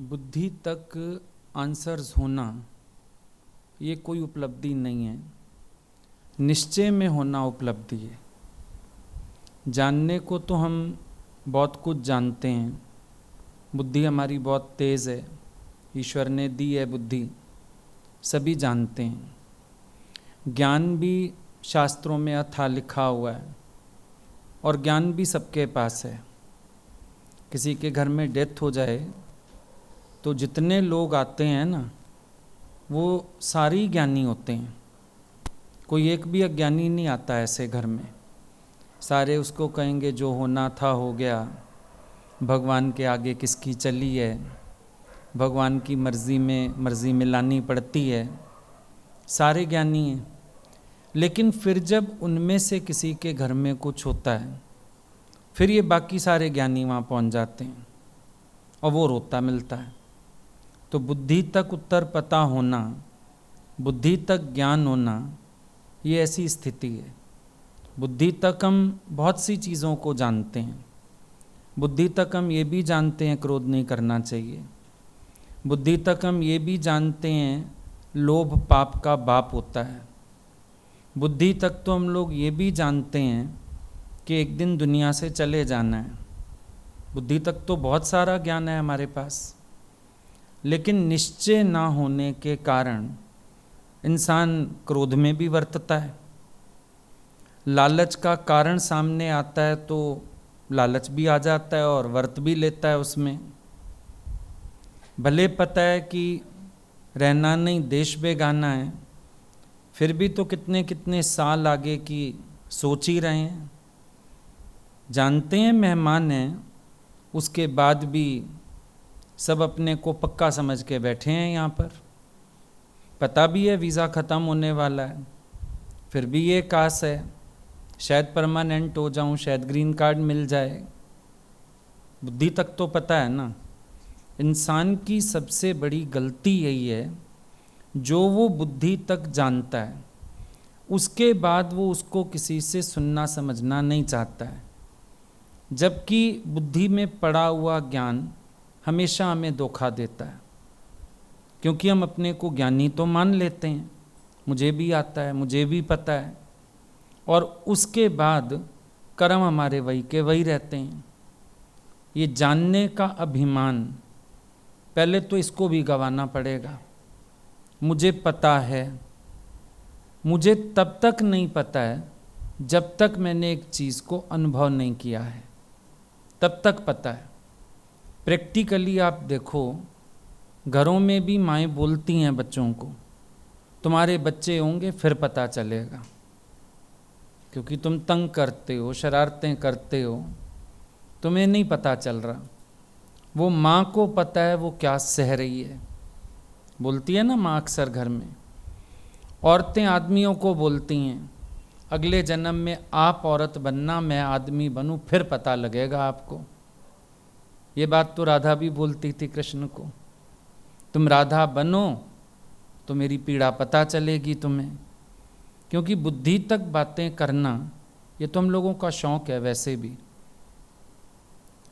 बुद्धि तक आंसर्स होना ये कोई उपलब्धि नहीं है, निश्चय में होना उपलब्धि है। जानने को तो हम बहुत कुछ जानते हैं, बुद्धि हमारी बहुत तेज़ है, ईश्वर ने दी है बुद्धि, सभी जानते हैं। ज्ञान भी शास्त्रों में अथाह लिखा हुआ है और ज्ञान भी सबके पास है। किसी के घर में डेथ हो जाए तो जितने लोग आते हैं ना, वो सारे ही ज्ञानी होते हैं, कोई एक भी अज्ञानी नहीं आता ऐसे घर में। सारे उसको कहेंगे जो होना था हो गया, भगवान के आगे किसकी चली है, भगवान की मर्ज़ी में लानी पड़ती है। सारे ज्ञानी हैं, लेकिन फिर जब उनमें से किसी के घर में कुछ होता है, फिर ये बाकी सारे ज्ञानी वहाँ पहुँच जाते हैं और वो रोता मिलता है। तो बुद्धि तक उत्तर पता होना, बुद्धि तक ज्ञान होना, ये ऐसी स्थिति है। बुद्धि तक हम बहुत सी चीज़ों को जानते हैं। बुद्धि तक हम ये भी जानते हैं क्रोध नहीं करना चाहिए। बुद्धि तक हम ये भी जानते हैं लोभ पाप का बाप होता है। बुद्धि तक तो हम लोग ये भी जानते हैं कि एक दिन दुनिया से चले जाना है। बुद्धि तक तो बहुत सारा ज्ञान है हमारे पास, लेकिन निश्चय ना होने के कारण इंसान क्रोध में भी वर्तता है। लालच का कारण सामने आता है तो लालच भी आ जाता है और वर्त भी लेता है उसमें। भले पता है कि रहना नहीं देश बेगाना है, फिर भी तो कितने कितने साल आगे की सोच ही रहे हैं। जानते हैं मेहमान हैं, उसके बाद भी सब अपने को पक्का समझ के बैठे हैं यहाँ पर। पता भी है वीज़ा ख़त्म होने वाला है, फिर भी ये कास है शायद परमानेंट हो जाऊँ, शायद ग्रीन कार्ड मिल जाए। बुद्धि तक तो पता है ना। इंसान की सबसे बड़ी गलती यही है, जो वो बुद्धि तक जानता है उसके बाद वो उसको किसी से सुनना समझना नहीं चाहता है। जबकि बुद्धि में पड़ा हुआ ज्ञान हमेशा हमें धोखा देता है, क्योंकि हम अपने को ज्ञानी तो मान लेते हैं, मुझे भी आता है, मुझे भी पता है, और उसके बाद कर्म हमारे वही के वही रहते हैं। ये जानने का अभिमान, पहले तो इसको भी गंवाना पड़ेगा। मुझे पता है, मुझे तब तक नहीं पता है जब तक मैंने एक चीज़ को अनुभव नहीं किया है, तब तक पता है। प्रैक्टिकली आप देखो, घरों में भी माएँ बोलती हैं बच्चों को, तुम्हारे बच्चे होंगे फिर पता चलेगा, क्योंकि तुम तंग करते हो, शरारतें करते हो, तुम्हें नहीं पता चल रहा। वो माँ को पता है वो क्या सह रही है। बोलती है ना माँ अक्सर घर में। औरतें आदमियों को बोलती हैं, अगले जन्म में आप औरत बनना, मैं आदमी बनूं, फिर पता लगेगा आपको। ये बात तो राधा भी बोलती थी कृष्ण को, तुम राधा बनो तो मेरी पीड़ा पता चलेगी तुम्हें। क्योंकि बुद्धि तक बातें करना ये तो हम लोगों का शौक़ है, वैसे भी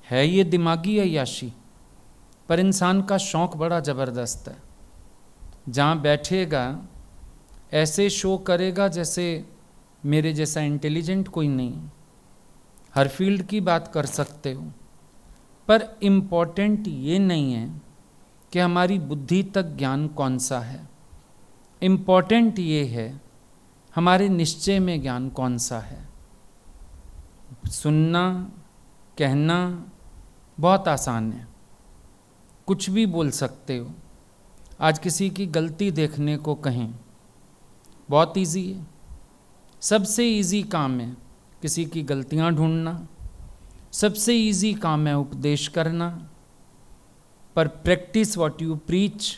है ये दिमागी अय्याशी, पर इंसान का शौक़ बड़ा ज़बरदस्त है। जहाँ बैठेगा ऐसे शो करेगा जैसे मेरे जैसा इंटेलिजेंट कोई नहीं। हर फील्ड की बात कर सकते हो, पर इम्पोर्टेंट ये नहीं है कि हमारी बुद्धि तक ज्ञान कौन सा है। इम्पोर्टेंट ये है हमारे निश्चय में ज्ञान कौन सा है। सुनना कहना बहुत आसान है, कुछ भी बोल सकते हो। आज किसी की गलती देखने को कहें, बहुत इजी है, सबसे इजी काम है किसी की गलतियां ढूंढना, सबसे इजी काम है उपदेश करना। पर प्रैक्टिस व्हाट यू प्रीच,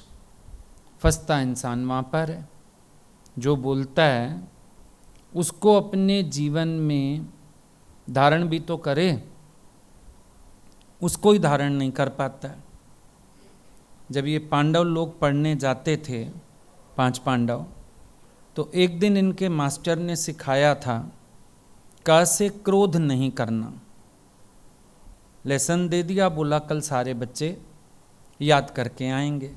फंसता इंसान वहाँ पर है। जो बोलता है उसको अपने जीवन में धारण भी तो करे, उसको ही धारण नहीं कर पाता है। जब ये पांडव लोग पढ़ने जाते थे, 5 पांडव, तो एक दिन इनके मास्टर ने सिखाया था क से क्रोध नहीं करना। लेसन दे दिया, बोला कल सारे बच्चे याद करके आएंगे।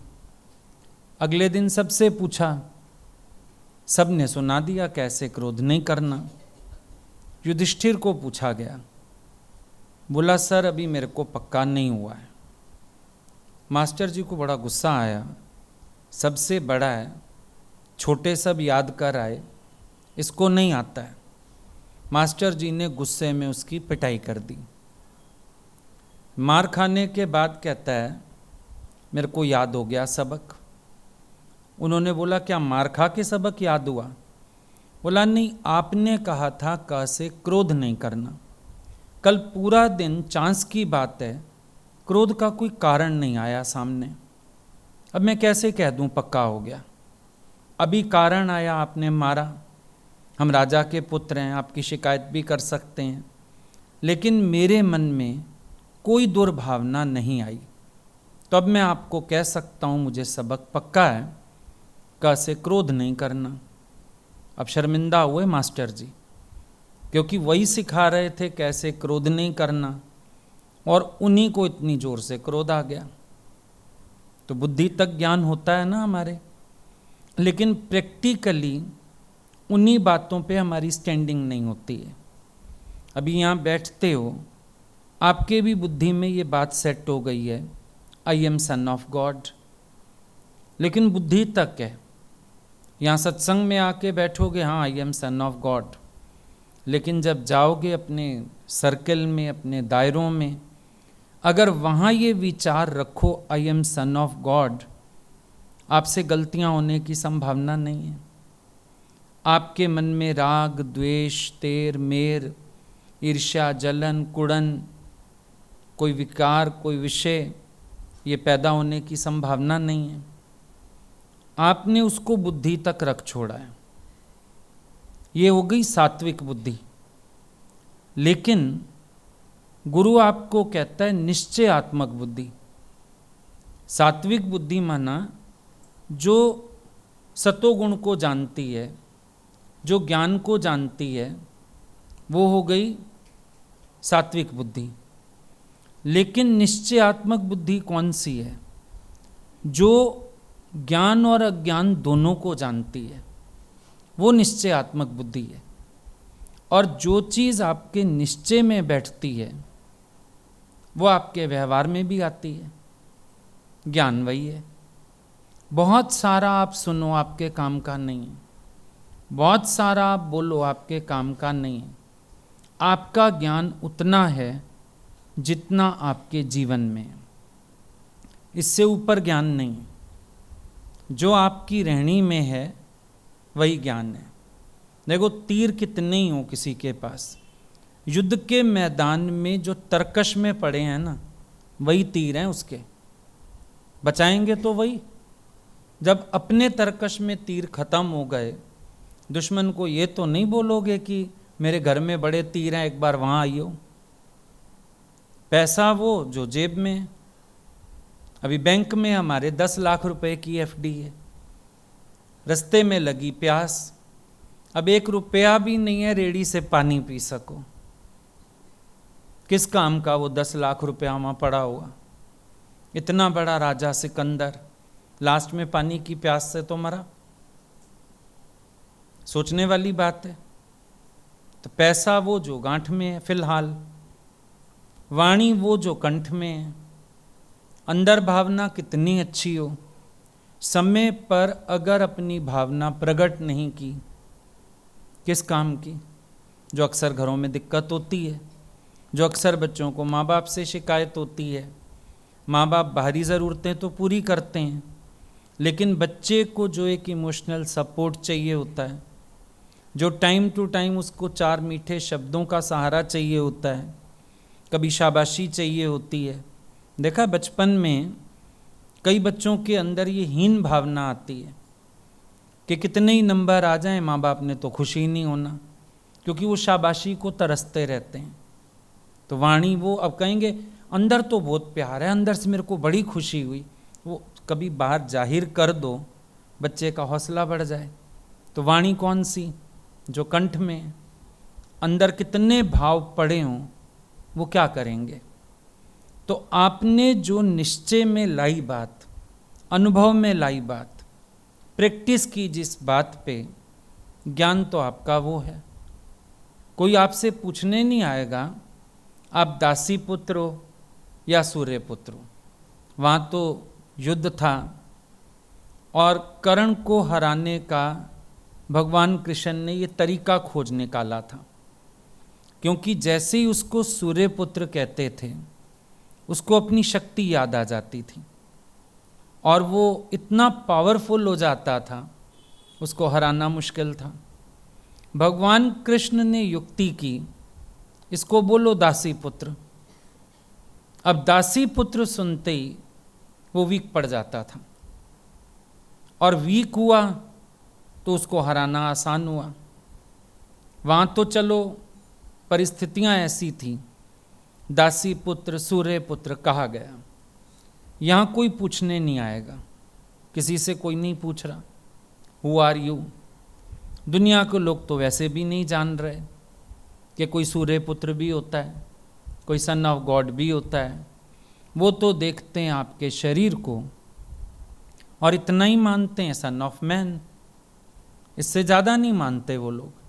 अगले दिन सबसे पूछा, सब ने सुना दिया कैसे क्रोध नहीं करना। युधिष्ठिर को पूछा गया, बोला सर अभी मेरे को पक्का नहीं हुआ है। मास्टर जी को बड़ा गुस्सा आया, सबसे बड़ा है, छोटे सब याद कर आए, इसको नहीं आता है। मास्टर जी ने गुस्से में उसकी पिटाई कर दी। मार खाने के बाद कहता है मेरे को याद हो गया सबक। उन्होंने बोला क्या मार खा के सबक याद हुआ? बोला नहीं, आपने कहा था क से क्रोध नहीं करना। कल पूरा दिन चांस की बात है, क्रोध का कोई कारण नहीं आया सामने, अब मैं कैसे कह दूं पक्का हो गया? अभी कारण आया, आपने मारा। हम राजा के पुत्र हैं, आपकी शिकायत भी कर सकते हैं, लेकिन मेरे मन में कोई दुर्भावना नहीं आई, तो अब मैं आपको कह सकता हूँ मुझे सबक पक्का है, क से क्रोध नहीं करना। अब शर्मिंदा हुए मास्टर जी, क्योंकि वही सिखा रहे थे कैसे क्रोध नहीं करना, और उन्हीं को इतनी जोर से क्रोध आ गया। तो बुद्धि तक ज्ञान होता है ना हमारे, लेकिन प्रैक्टिकली उन्हीं बातों पे हमारी स्टैंडिंग नहीं होती है। अभी यहाँ बैठते हो, आपके भी बुद्धि में ये बात सेट हो गई है, I am son of God, लेकिन बुद्धि तक है। यहाँ सत्संग में आके बैठोगे, हाँ I am son of God, लेकिन जब जाओगे अपने सर्कल में, अपने दायरों में, अगर वहाँ ये विचार रखो I am son of God, आपसे गलतियाँ होने की संभावना नहीं है। आपके मन में राग, द्वेष, तेर, मेर, ईर्ष्या, जलन, कुड़न, कोई विकार, कोई विषय, ये पैदा होने की संभावना नहीं है। आपने उसको बुद्धि तक रख छोड़ा है, ये हो गई सात्विक बुद्धि। लेकिन गुरु आपको कहता है निश्चयात्मक बुद्धि। सात्विक बुद्धि माना जो सतोगुण को जानती है, जो ज्ञान को जानती है, वो हो गई सात्विक बुद्धि। लेकिन निश्चयात्मक बुद्धि कौन सी है? जो ज्ञान और अज्ञान दोनों को जानती है, वो निश्चयात्मक बुद्धि है। और जो चीज़ आपके निश्चय में बैठती है वो आपके व्यवहार में भी आती है। ज्ञान वही है। बहुत सारा आप सुनो, आपके काम का नहीं है। बहुत सारा आप बोलो, आपके काम का नहीं है। आपका ज्ञान उतना है जितना आपके जीवन में है, इससे ऊपर ज्ञान नहीं है। जो आपकी रहनी में है वही ज्ञान है। देखो, तीर कितने ही हो किसी के पास, युद्ध के मैदान में जो तरकश में पड़े हैं ना, वही तीर हैं उसके, बचाएंगे तो वही। जब अपने तरकश में तीर खत्म हो गए, दुश्मन को ये तो नहीं बोलोगे कि मेरे घर में बड़े तीर हैं, एक बार वहाँ आइयो। पैसा वो जो जेब में है। अभी बैंक में हमारे 10 लाख रुपए की एफडी है, रास्ते में लगी प्यास, अब 1 रुपया भी नहीं है रेडी से पानी पी सको। किस काम का वो 10 लाख रुपया वहाँ पड़ा हुआ? इतना बड़ा राजा सिकंदर लास्ट में पानी की प्यास से तो मरा। सोचने वाली बात है। तो पैसा वो जो गांठ में है फिलहाल, वाणी वो जो कंठ में है। अंदर भावना कितनी अच्छी हो, समय पर अगर अपनी भावना प्रकट नहीं की, किस काम की? जो अक्सर घरों में दिक्कत होती है, जो अक्सर बच्चों को माँ बाप से शिकायत होती है। माँ बाप बाहरी ज़रूरतें तो पूरी करते हैं, लेकिन बच्चे को जो एक इमोशनल सपोर्ट चाहिए होता है, जो टाइम टू टाइम उसको 4 मीठे शब्दों का सहारा चाहिए होता है, कभी शाबाशी चाहिए होती है। देखा, बचपन में कई बच्चों के अंदर ये हीन भावना आती है कि कितने ही नंबर आ जाएं, माँ बाप ने तो खुशी ही नहीं होना, क्योंकि वो शाबाशी को तरसते रहते हैं। तो वाणी वो अब कहेंगे अंदर तो बहुत प्यार है, अंदर से मेरे को बड़ी खुशी हुई, वो कभी बाहर जाहिर कर दो, बच्चे का हौसला बढ़ जाए। तो वाणी कौन सी? जो कंठ में, अंदर कितने भाव पड़े हों, वो क्या करेंगे? तो आपने जो निश्चय में लाई बात, अनुभव में लाई बात, प्रैक्टिस की जिस बात पे, ज्ञान तो आपका वो है। कोई आपसे पूछने नहीं आएगा आप दासी पुत्र हो या सूर्य पुत्र हो। वहाँ तो युद्ध था और कर्ण को हराने का भगवान कृष्ण ने ये तरीका खोज निकाला था, क्योंकि जैसे ही उसको सूर्य पुत्र कहते थे उसको अपनी शक्ति याद आ जाती थी और वो इतना पावरफुल हो जाता था, उसको हराना मुश्किल था। भगवान कृष्ण ने युक्ति की, इसको बोलो दासी पुत्र। अब दासी पुत्र सुनते ही वो वीक पड़ जाता था और वीक हुआ तो उसको हराना आसान हुआ। वहाँ तो चलो परिस्थितियाँ ऐसी थी, दासी पुत्र सूर्य पुत्र कहा गया। यहाँ कोई पूछने नहीं आएगा, किसी से कोई नहीं पूछ रहा हु आर यू। दुनिया के लोग तो वैसे भी नहीं जान रहे कि कोई सूर्य पुत्र भी होता है, कोई सन ऑफ गॉड भी होता है। वो तो देखते हैं आपके शरीर को और इतना ही मानते हैं सन ऑफ मैन, इससे ज़्यादा नहीं मानते वो लोग।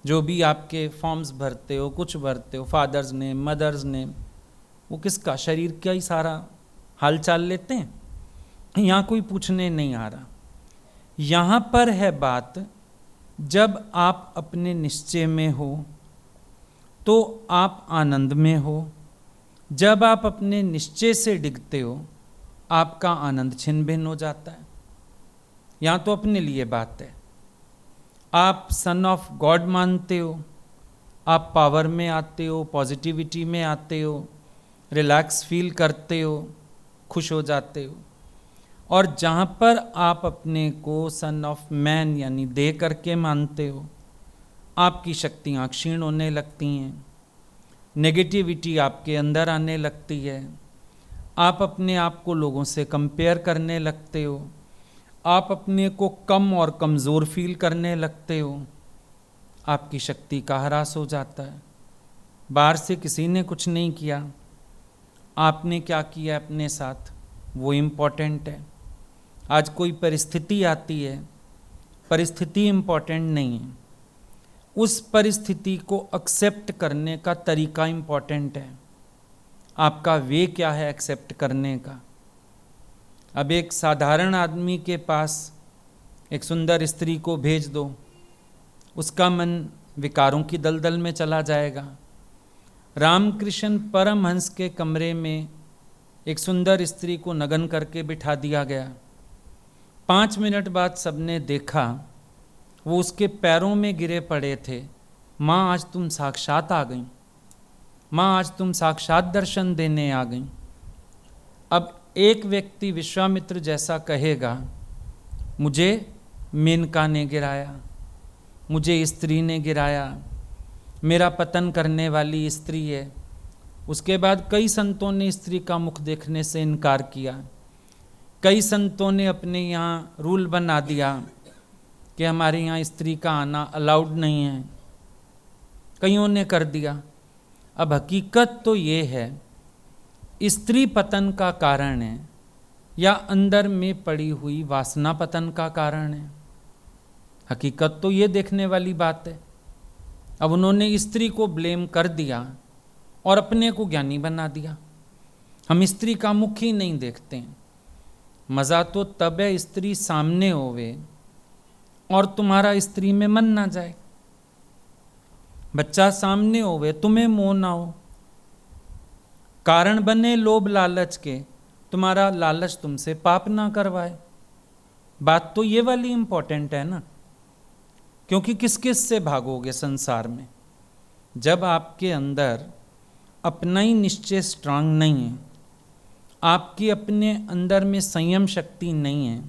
जो भी आपके फॉर्म्स भरते हो, कुछ भरते हो, फादर्स नेम, मदर्स नेम, वो किसका, शरीर का ही सारा हाल चाल लेते हैं। यहाँ कोई पूछने नहीं आ रहा। यहाँ पर है बात, जब आप अपने निश्चय में हो तो आप आनंद में हो, जब आप अपने निश्चय से डिगते हो आपका आनंद छिन्न भिन्न हो जाता है। यहाँ तो अपने लिए बात है। आप सन ऑफ गॉड मानते हो, आप पावर में आते हो, पॉजिटिविटी में आते हो, रिलैक्स फील करते हो, खुश हो जाते हो। और जहाँ पर आप अपने को सन ऑफ मैन यानी देह करके मानते हो, आपकी शक्तियाँ क्षीण होने लगती हैं, नेगेटिविटी आपके अंदर आने लगती है, आप अपने आप को लोगों से कंपेयर करने लगते हो, आप अपने को कम और कमज़ोर फील करने लगते हो, आपकी शक्ति का ह्रास हो जाता है। बाहर से किसी ने कुछ नहीं किया, आपने क्या किया अपने साथ वो इम्पोर्टेंट है। आज कोई परिस्थिति आती है, परिस्थिति इम्पोर्टेंट नहीं है, उस परिस्थिति को एक्सेप्ट करने का तरीका इम्पोर्टेंट है। आपका वे क्या है एक्सेप्ट करने का। अब एक साधारण आदमी के पास एक सुंदर स्त्री को भेज दो, उसका मन विकारों की दलदल में चला जाएगा। रामकृष्ण परमहंस के कमरे में एक सुंदर स्त्री को नग्न करके बिठा दिया गया। 5 मिनट बाद सबने देखा वो उसके पैरों में गिरे पड़े थे। माँ आज तुम साक्षात आ गई, माँ आज तुम साक्षात दर्शन देने आ गई। अब एक व्यक्ति विश्वामित्र जैसा कहेगा मुझे मेनका ने गिराया, मुझे स्त्री ने गिराया, मेरा पतन करने वाली स्त्री है। उसके बाद कई संतों ने स्त्री का मुख देखने से इनकार किया। कई संतों ने अपने यहाँ रूल बना दिया कि हमारे यहाँ स्त्री का आना अलाउड नहीं है, कईयों ने कर दिया। अब हकीकत तो ये है स्त्री पतन का कारण है या अंदर में पड़ी हुई वासना पतन का कारण है। हकीकत तो ये देखने वाली बात है। अब उन्होंने स्त्री को ब्लेम कर दिया और अपने को ज्ञानी बना दिया। हम स्त्री का मुख ही नहीं देखते हैं। मज़ा तो तब है स्त्री सामने होवे और तुम्हारा स्त्री में मन ना जाए, बच्चा सामने होवे तुम्हें मोह ना हो, कारण बने लोभ लालच के, तुम्हारा लालच तुमसे पाप ना करवाए। बात तो ये वाली इंपॉर्टेंट है ना, क्योंकि किस किस से भागोगे संसार में। जब आपके अंदर अपना ही निश्चय स्ट्रांग नहीं है, आपकी अपने अंदर में संयम शक्ति नहीं है,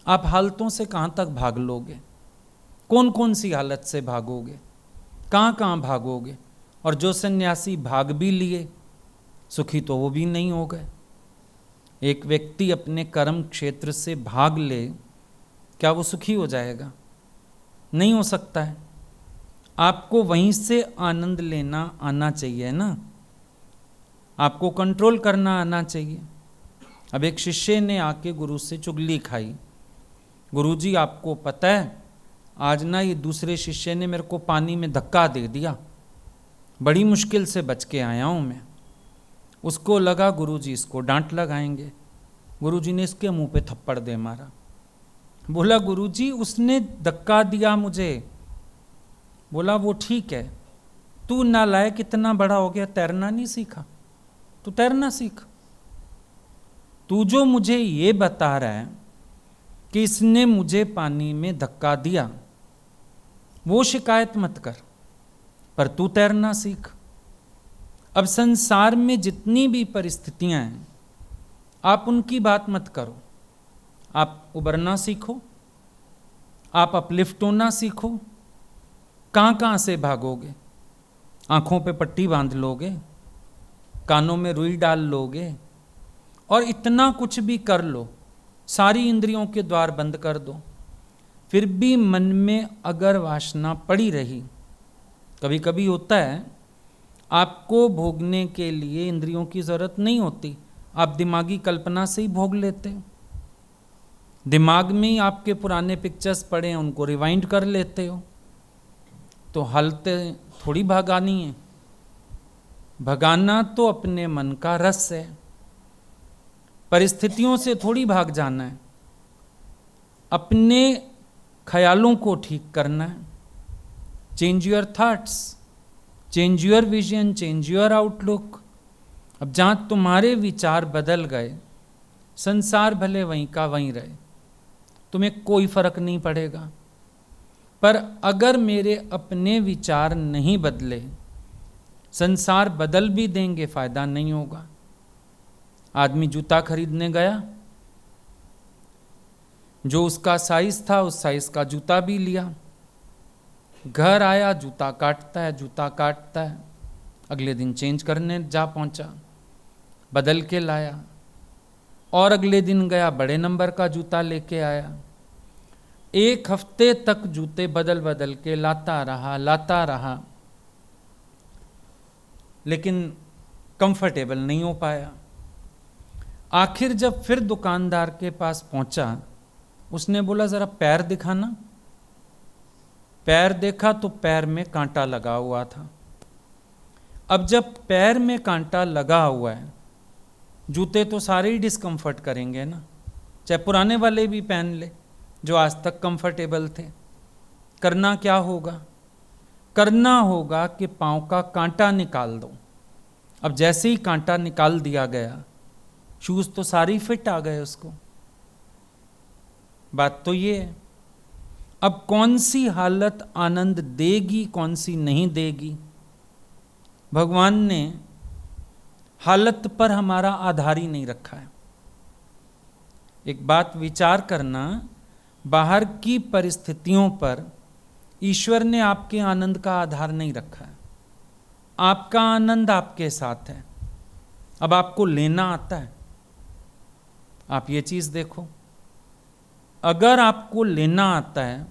आप हालतों से कहाँ तक भाग लोगे, कौन कौन सी हालत से भागोगे, कहाँ कहाँ भागोगे। और जो सन्यासी भाग भी लिए सुखी तो वो भी नहीं हो गए। एक व्यक्ति अपने कर्म क्षेत्र से भाग ले, क्या वो सुखी हो जाएगा? नहीं हो सकता है। आपको वहीं से आनंद लेना आना चाहिए ना। आपको कंट्रोल करना आना चाहिए। अब एक शिष्य ने आके गुरु से चुगली खाई, गुरुजी आपको पता है आज ना ये दूसरे शिष्य ने मेरे को पानी में धक्का दे दिया, बड़ी मुश्किल से बच के आया हूँ मैं। उसको लगा गुरुजी इसको डांट लगाएंगे, गुरुजी ने इसके मुंह पे थप्पड़ दे मारा। बोला गुरुजी उसने धक्का दिया मुझे। बोला वो ठीक है, तू नालायक कितना बड़ा हो गया, तैरना नहीं सीखा, तू तैरना सीख। तू जो मुझे ये बता रहा है कि इसने मुझे पानी में धक्का दिया, वो शिकायत मत कर, पर तू तैरना सीख। अब संसार में जितनी भी परिस्थितियां हैं आप उनकी बात मत करो, आप उबरना सीखो, आप अपलिफ्ट होना सीखो। कहाँ कहाँ से भागोगे? आंखों पे पट्टी बांध लोगे, कानों में रुई डाल लोगे और इतना कुछ भी कर लो, सारी इंद्रियों के द्वार बंद कर दो, फिर भी मन में अगर वासना पड़ी रही, कभी कभी होता है आपको भोगने के लिए इंद्रियों की जरूरत नहीं होती, आप दिमागी कल्पना से ही भोग लेते हो। दिमाग में ही आपके पुराने पिक्चर्स पड़े हैं, उनको रिवाइंड कर लेते हो। तो हलते थोड़ी भगानी है, भगाना तो अपने मन का रस है, परिस्थितियों से थोड़ी भाग जाना है, अपने ख्यालों को ठीक करना है। Change your thoughts, change your vision, change your outlook. अब जहाँ तुम्हारे विचार बदल गए, संसार भले वहीं का वहीं रहे, तुम्हें कोई फर्क नहीं पड़ेगा। पर अगर मेरे अपने विचार नहीं बदले, संसार बदल भी देंगे फायदा नहीं होगा। आदमी जूता खरीदने गया, जो उसका साइज था उस साइज का जूता भी लिया, घर आया जूता काटता है, जूता काटता है, अगले दिन चेंज करने जा पहुंचा, बदल के लाया, और अगले दिन गया बड़े नंबर का जूता लेके आया। एक हफ्ते तक जूते बदल बदल के लाता रहा, लेकिन कंफर्टेबल नहीं हो पाया। आखिर जब फिर दुकानदार के पास पहुंचा, उसने बोला जरा पैर दिखाना। पैर देखा तो पैर में कांटा लगा हुआ था। अब जब पैर में कांटा लगा हुआ है, जूते तो सारे ही डिस्कम्फर्ट करेंगे ना, चाहे पुराने वाले भी पहन ले जो आज तक कंफर्टेबल थे। करना क्या होगा? करना होगा कि पांव का कांटा निकाल दो। अब जैसे ही कांटा निकाल दिया गया, शूज तो सारे फिट आ गए उसको। बात तो ये है, अब कौन सी हालत आनंद देगी, कौन सी नहीं देगी, भगवान ने हालत पर हमारा आधार ही नहीं रखा है। एक बात विचार करना, बाहर की परिस्थितियों पर ईश्वर ने आपके आनंद का आधार नहीं रखा है। आपका आनंद आपके साथ है। अब आपको लेना आता है, आप ये चीज देखो, अगर आपको लेना आता है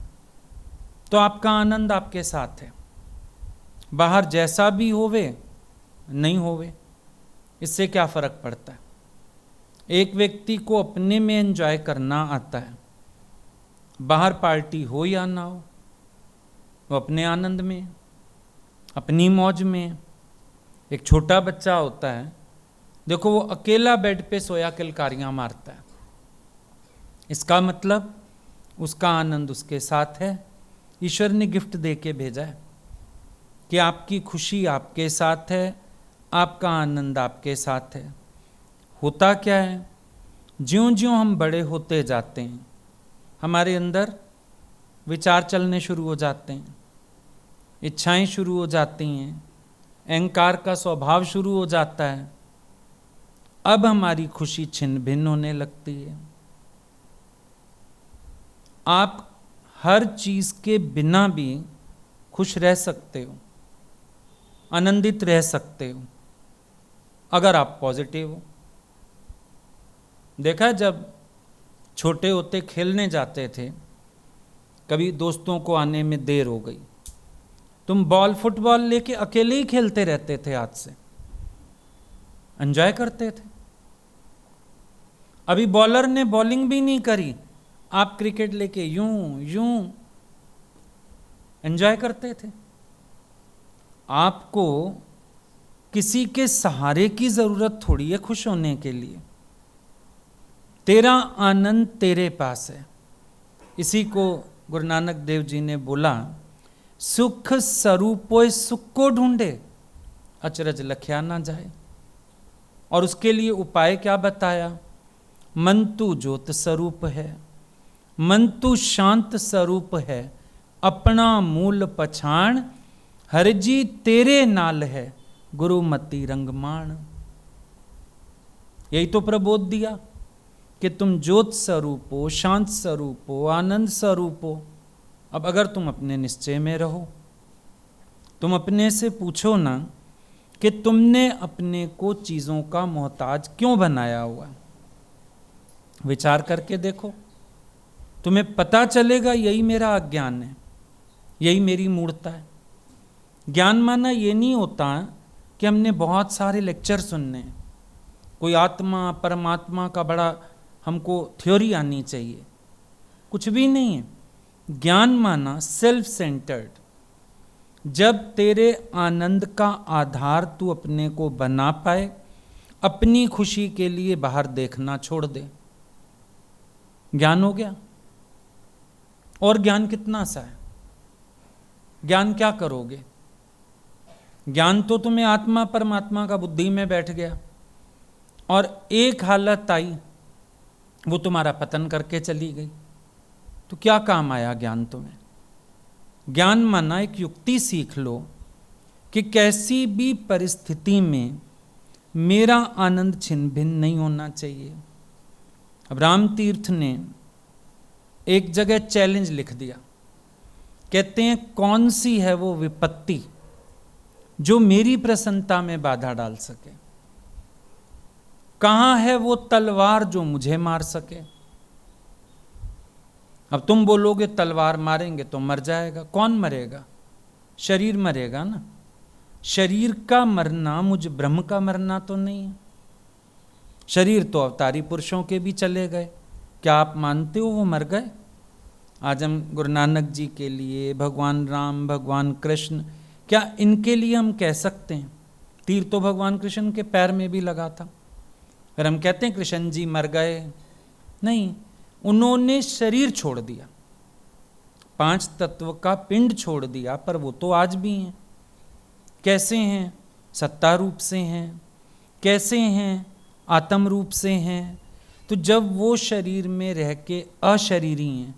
तो आपका आनंद आपके साथ है। बाहर जैसा भी होवे नहीं होवे, इससे क्या फर्क पड़ता है। एक व्यक्ति को अपने में एंजॉय करना आता है, बाहर पार्टी हो या ना हो, वो अपने आनंद में, अपनी मौज में। एक छोटा बच्चा होता है, देखो वो अकेला बेड पे सोया किलकारियां मारता है, इसका मतलब उसका आनंद उसके साथ है। ईश्वर ने गिफ्ट दे के भेजा है कि आपकी खुशी आपके साथ है, आपका आनंद आपके साथ है। होता क्या है, ज्यों ज्यों हम बड़े होते जाते हैं, हमारे अंदर विचार चलने शुरू हो जाते हैं, इच्छाएं शुरू हो जाती हैं, अहंकार का स्वभाव शुरू हो जाता है। अब हमारी खुशी छिन्न भिन्न होने लगती है। आप हर चीज के बिना भी खुश रह सकते हो, आनंदित रह सकते हो, अगर आप पॉजिटिव हो। देखा, जब छोटे होते खेलने जाते थे, कभी दोस्तों को आने में देर हो गई, तुम बॉल फुटबॉल लेके अकेले ही खेलते रहते थे हाथ से। एंजॉय करते थे। अभी बॉलर ने बॉलिंग भी नहीं करी, आप क्रिकेट लेके यूं यूं एंजॉय करते थे। आपको किसी के सहारे की जरूरत थोड़ी है खुश होने के लिए। तेरा आनंद तेरे पास है। इसी को गुरु नानक देव जी ने बोला, सुख स्वरूपोय सुख को ढूंढे, अचरज लख्या ना जाए। और उसके लिए उपाय क्या बताया? मन तू ज्योत स्वरूप है, मन तू शांत स्वरूप है, अपना मूल पछाण, हरजी तेरे नाल है, गुरुमति रंगमाण। यही तो प्रबोध दिया कि तुम ज्योत स्वरूप हो, शांत स्वरूप हो, आनंद स्वरूप हो। अब अगर तुम अपने निश्चय में रहो, तुम अपने से पूछो ना कि तुमने अपने को चीजों का मोहताज क्यों बनाया हुआ। विचार करके देखो, तुम्हें पता चलेगा यही मेरा अज्ञान है, यही मेरी मूर्खता है। ज्ञान माना ये नहीं होता कि हमने बहुत सारे लेक्चर सुनने हैं, कोई आत्मा परमात्मा का बड़ा हमको थ्योरी आनी चाहिए, कुछ भी नहीं है। ज्ञान माना सेल्फ सेंटर्ड, जब तेरे आनंद का आधार तू अपने को बना पाए, अपनी खुशी के लिए बाहर देखना छोड़ दे, ज्ञान हो गया। और ज्ञान कितना सा है? ज्ञान क्या करोगे? ज्ञान तो तुम्हें आत्मा परमात्मा का बुद्धि में बैठ गया, और एक हालत आई वो तुम्हारा पतन करके चली गई, तो क्या काम आया ज्ञान तुम्हें? ज्ञान माना एक युक्ति सीख लो कि कैसी भी परिस्थिति में मेरा आनंद छिन्न भिन्न नहीं होना चाहिए। अब राम तीर्थ ने एक जगह चैलेंज लिख दिया, कहते हैं कौन सी है वो विपत्ति जो मेरी प्रसन्नता में बाधा डाल सके, कहां है वो तलवार जो मुझे मार सके। अब तुम बोलोगे तलवार मारेंगे तो मर जाएगा, कौन मरेगा? शरीर मरेगा ना। शरीर का मरना मुझ ब्रह्म का मरना तो नहीं है। शरीर तो अवतारी पुरुषों के भी चले गए, क्या आप मानते हो वो मर गए? आज हम गुरु नानक जी के लिए, भगवान राम, भगवान कृष्ण, क्या इनके लिए हम कह सकते हैं? तीर तो भगवान कृष्ण के पैर में भी लगा था, फिर हम कहते हैं कृष्ण जी मर गए? नहीं, उन्होंने शरीर छोड़ दिया, 5 तत्व का पिंड छोड़ दिया, पर वो तो आज भी हैं। कैसे हैं? सत्ता रूप से हैं। कैसे हैं? आत्म रूप से हैं। तो जब वो शरीर में रह के अशरीरी हैं,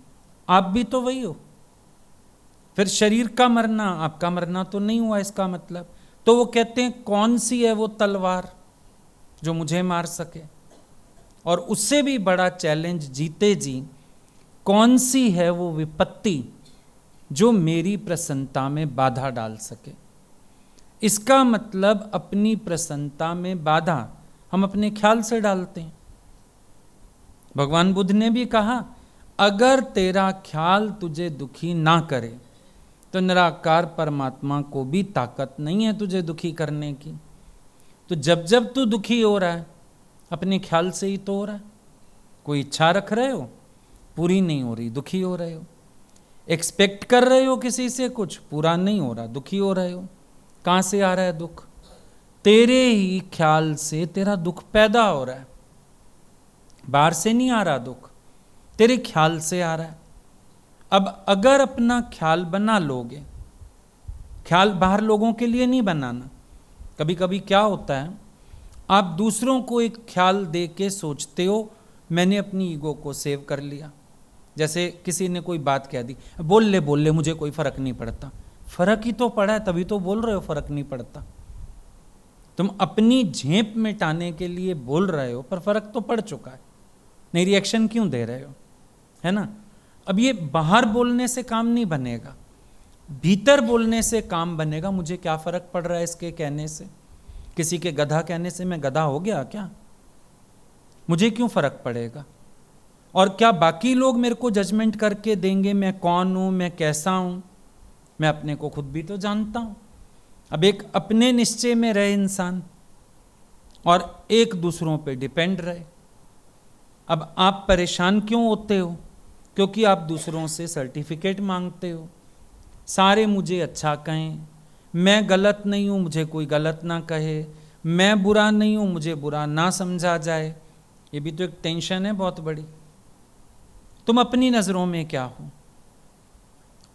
आप भी तो वही हो। फिर शरीर का मरना आपका मरना तो नहीं हुआ इसका मतलब। तो वो कहते हैं कौन सी है वो तलवार जो मुझे मार सके? और उससे भी बड़ा चैलेंज जीते जी, कौन सी है वो विपत्ति जो मेरी प्रसन्नता में बाधा डाल सके? इसका मतलब अपनी प्रसन्नता में बाधा हम अपने ख्याल से डालते हैं। भगवान बुद्ध ने भी कहा, अगर तेरा ख्याल तुझे दुखी ना करे तो निराकार परमात्मा को भी ताकत नहीं है तुझे दुखी करने की। तो जब जब तू दुखी हो रहा है, अपने ख्याल से ही तो हो रहा है। कोई इच्छा रख रहे हो, पूरी नहीं हो रही, दुखी हो रहे हो। एक्सपेक्ट कर रहे हो किसी से, कुछ पूरा नहीं हो रहा, दुखी हो रहे हो। कहाँ से आ रहा है दुख? तेरे ही ख्याल से तेरा दुख पैदा हो रहा है। बाहर से नहीं आ रहा दुख, तेरे ख्याल से आ रहा है। अब अगर अपना ख्याल बना लोगे, ख्याल बाहर लोगों के लिए नहीं बनाना। कभी कभी क्या होता है, आप दूसरों को एक ख्याल दे के सोचते हो मैंने अपनी ईगो को सेव कर लिया। जैसे किसी ने कोई बात कह दी, बोल ले मुझे कोई फर्क नहीं पड़ता। फर्क ही तो पड़ा है, तभी तो बोल रहे हो फर्क नहीं पड़ता। तुम अपनी झेप मिटाने के लिए बोल रहे हो, पर फर्क तो पड़ चुका है, नहीं रिएक्शन क्यों दे रहे हो, है ना। अब ये बाहर बोलने से काम नहीं बनेगा, भीतर बोलने से काम बनेगा। मुझे क्या फर्क पड़ रहा है इसके कहने से? किसी के गधा कहने से मैं गधा हो गया क्या? मुझे क्यों फर्क पड़ेगा? और क्या बाकी लोग मेरे को जजमेंट करके देंगे मैं कौन हूं, मैं कैसा हूं? मैं अपने को खुद भी तो जानता हूं। अब एक अपने निश्चय में रहे इंसान, और एक दूसरों पे डिपेंड रहे। अब आप परेशान क्यों होते हो? क्योंकि आप दूसरों से सर्टिफिकेट मांगते हो, सारे मुझे अच्छा कहें, मैं गलत नहीं हूँ मुझे कोई गलत ना कहे, मैं बुरा नहीं हूँ मुझे बुरा ना समझा जाए। ये भी तो एक टेंशन है बहुत बड़ी। तुम अपनी नज़रों में क्या हो,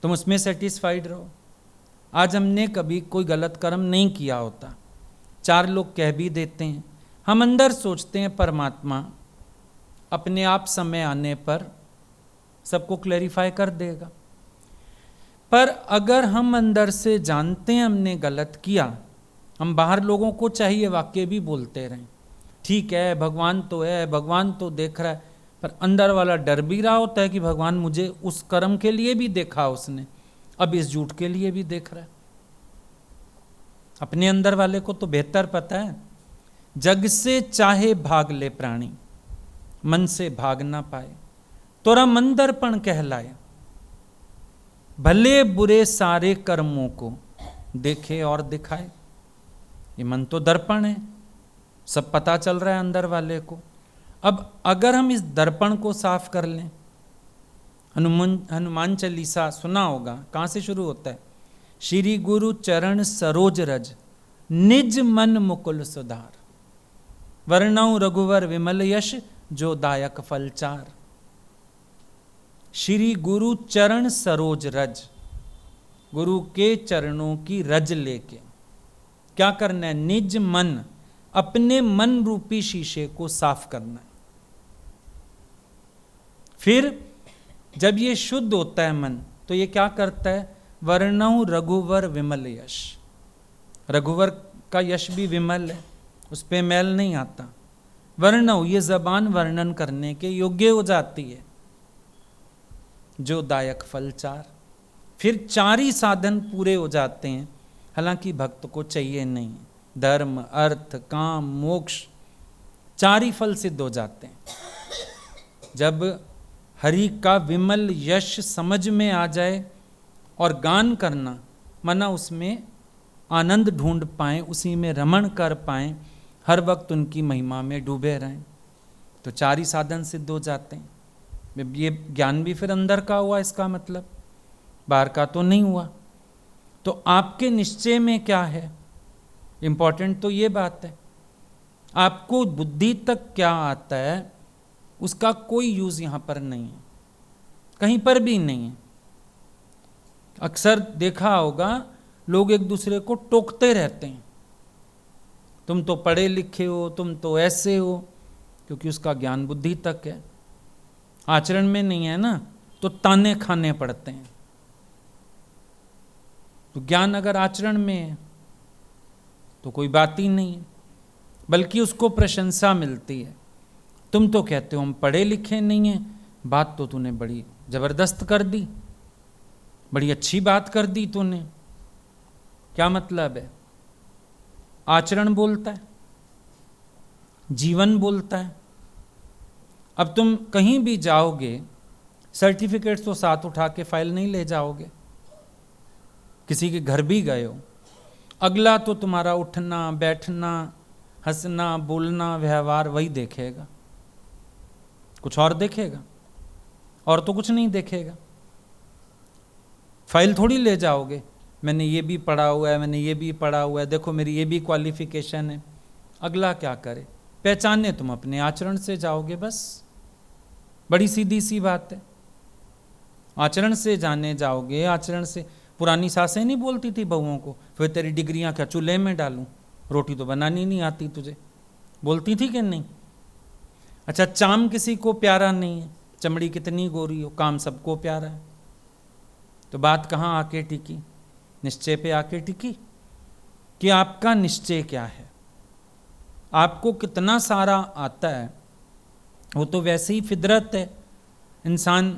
तुम उसमें सेटिस्फाइड रहो। आज हमने कभी कोई गलत कर्म नहीं किया होता, 4 लोग कह भी देते हैं, हम अंदर सोचते हैं परमात्मा अपने आप समय आने पर सबको क्लैरिफाई कर देगा। पर अगर हम अंदर से जानते हैं हमने गलत किया, हम बाहर लोगों को चाहिए वाक्य भी बोलते रहें, ठीक है भगवान तो है, भगवान तो देख रहा है, पर अंदर वाला डर भी रहा होता है कि भगवान मुझे उस कर्म के लिए भी देखा उसने, अब इस झूठ के लिए भी देख रहा है। अपने अंदर वाले को तो बेहतर पता है। जग से चाहे भाग ले प्राणी, मन से भाग ना पाए, तोरा मन दर्पण कहलाए। भले बुरे सारे कर्मों को देखे और दिखाए। ये मन तो दर्पण है, सब पता चल रहा है अंदर वाले को। अब अगर हम इस दर्पण को साफ कर लें, हनुमान चालीसा सुना होगा, कहाँ से शुरू होता है? श्री गुरु चरण सरोज रज, निज मन मुकुल सुधार, वर्णौ रघुवर विमल यश, जो दायक फलचार। श्री गुरु चरण सरोज रज, गुरु के चरणों की रज लेके क्या करना है? निज मन, अपने मन रूपी शीशे को साफ करना है। फिर जब ये शुद्ध होता है मन, तो ये क्या करता है? वर्णौ रघुवर विमल यश, रघुवर का यश भी विमल है, उस पे मैल नहीं आता। वर्णौ, ये जबान वर्णन करने के योग्य हो जाती है। जो दायक फलचार, फिर 4 ही साधन पूरे हो जाते हैं, हालांकि भक्त को चाहिए नहीं। धर्म, अर्थ, काम, मोक्ष, 4 ही फल सिद्ध हो जाते हैं। जब हरि का विमल यश समझ में आ जाए और गान करना, माना उसमें आनंद ढूंढ पाएं, उसी में रमण कर पाएं, हर वक्त उनकी महिमा में डूबे रहें, तो 4 ही साधन सिद्ध हो जाते हैं। ये ज्ञान भी फिर अंदर का हुआ, इसका मतलब बाहर का तो नहीं हुआ। तो आपके निश्चय में क्या है, इंपॉर्टेंट तो ये बात है। आपको बुद्धि तक क्या आता है, उसका कोई यूज यहां पर नहीं है, कहीं पर भी नहीं है। अक्सर देखा होगा लोग एक दूसरे को टोकते रहते हैं, तुम तो पढ़े लिखे हो, तुम तो ऐसे हो, क्योंकि उसका ज्ञान बुद्धि तक है, आचरण में नहीं है ना, तो ताने खाने पड़ते हैं। तो ज्ञान अगर आचरण में है तो कोई बात ही नहीं है, बल्कि उसको प्रशंसा मिलती है। तुम तो कहते हो हम पढ़े लिखे नहीं हैं, बात तो तूने बड़ी जबरदस्त कर दी, बड़ी अच्छी बात कर दी तूने। क्या मतलब है? आचरण बोलता है, जीवन बोलता है। अब तुम कहीं भी जाओगे, सर्टिफिकेट्स तो साथ उठा के फाइल नहीं ले जाओगे। किसी के घर भी गए हो, अगला तो तुम्हारा उठना बैठना, हंसना बोलना, व्यवहार वही देखेगा, कुछ और देखेगा? और तो कुछ नहीं देखेगा। फाइल थोड़ी ले जाओगे, मैंने ये भी पढ़ा हुआ है, मैंने ये भी पढ़ा हुआ है, देखो मेरी ये भी क्वालिफिकेशन है। अगला क्या करे? पहचाने तुम अपने आचरण से जाओगे, बस बड़ी सीधी सी बात है। आचरण से जाने जाओगे, आचरण से। पुरानी सासें नहीं बोलती थी बहुओं को, फिर तेरी डिग्रियां क्या चूल्हे में डालूं, रोटी तो बनानी नहीं आती तुझे, बोलती थी कि नहीं? अच्छा, चाम किसी को प्यारा नहीं है, चमड़ी कितनी गोरी हो, काम सबको प्यारा है। तो बात कहाँ आके टिकी? निश्चय पे आके टिकी कि आपका निश्चय क्या है, आपको कितना सारा आता है। वो तो वैसे ही फितरत है, इंसान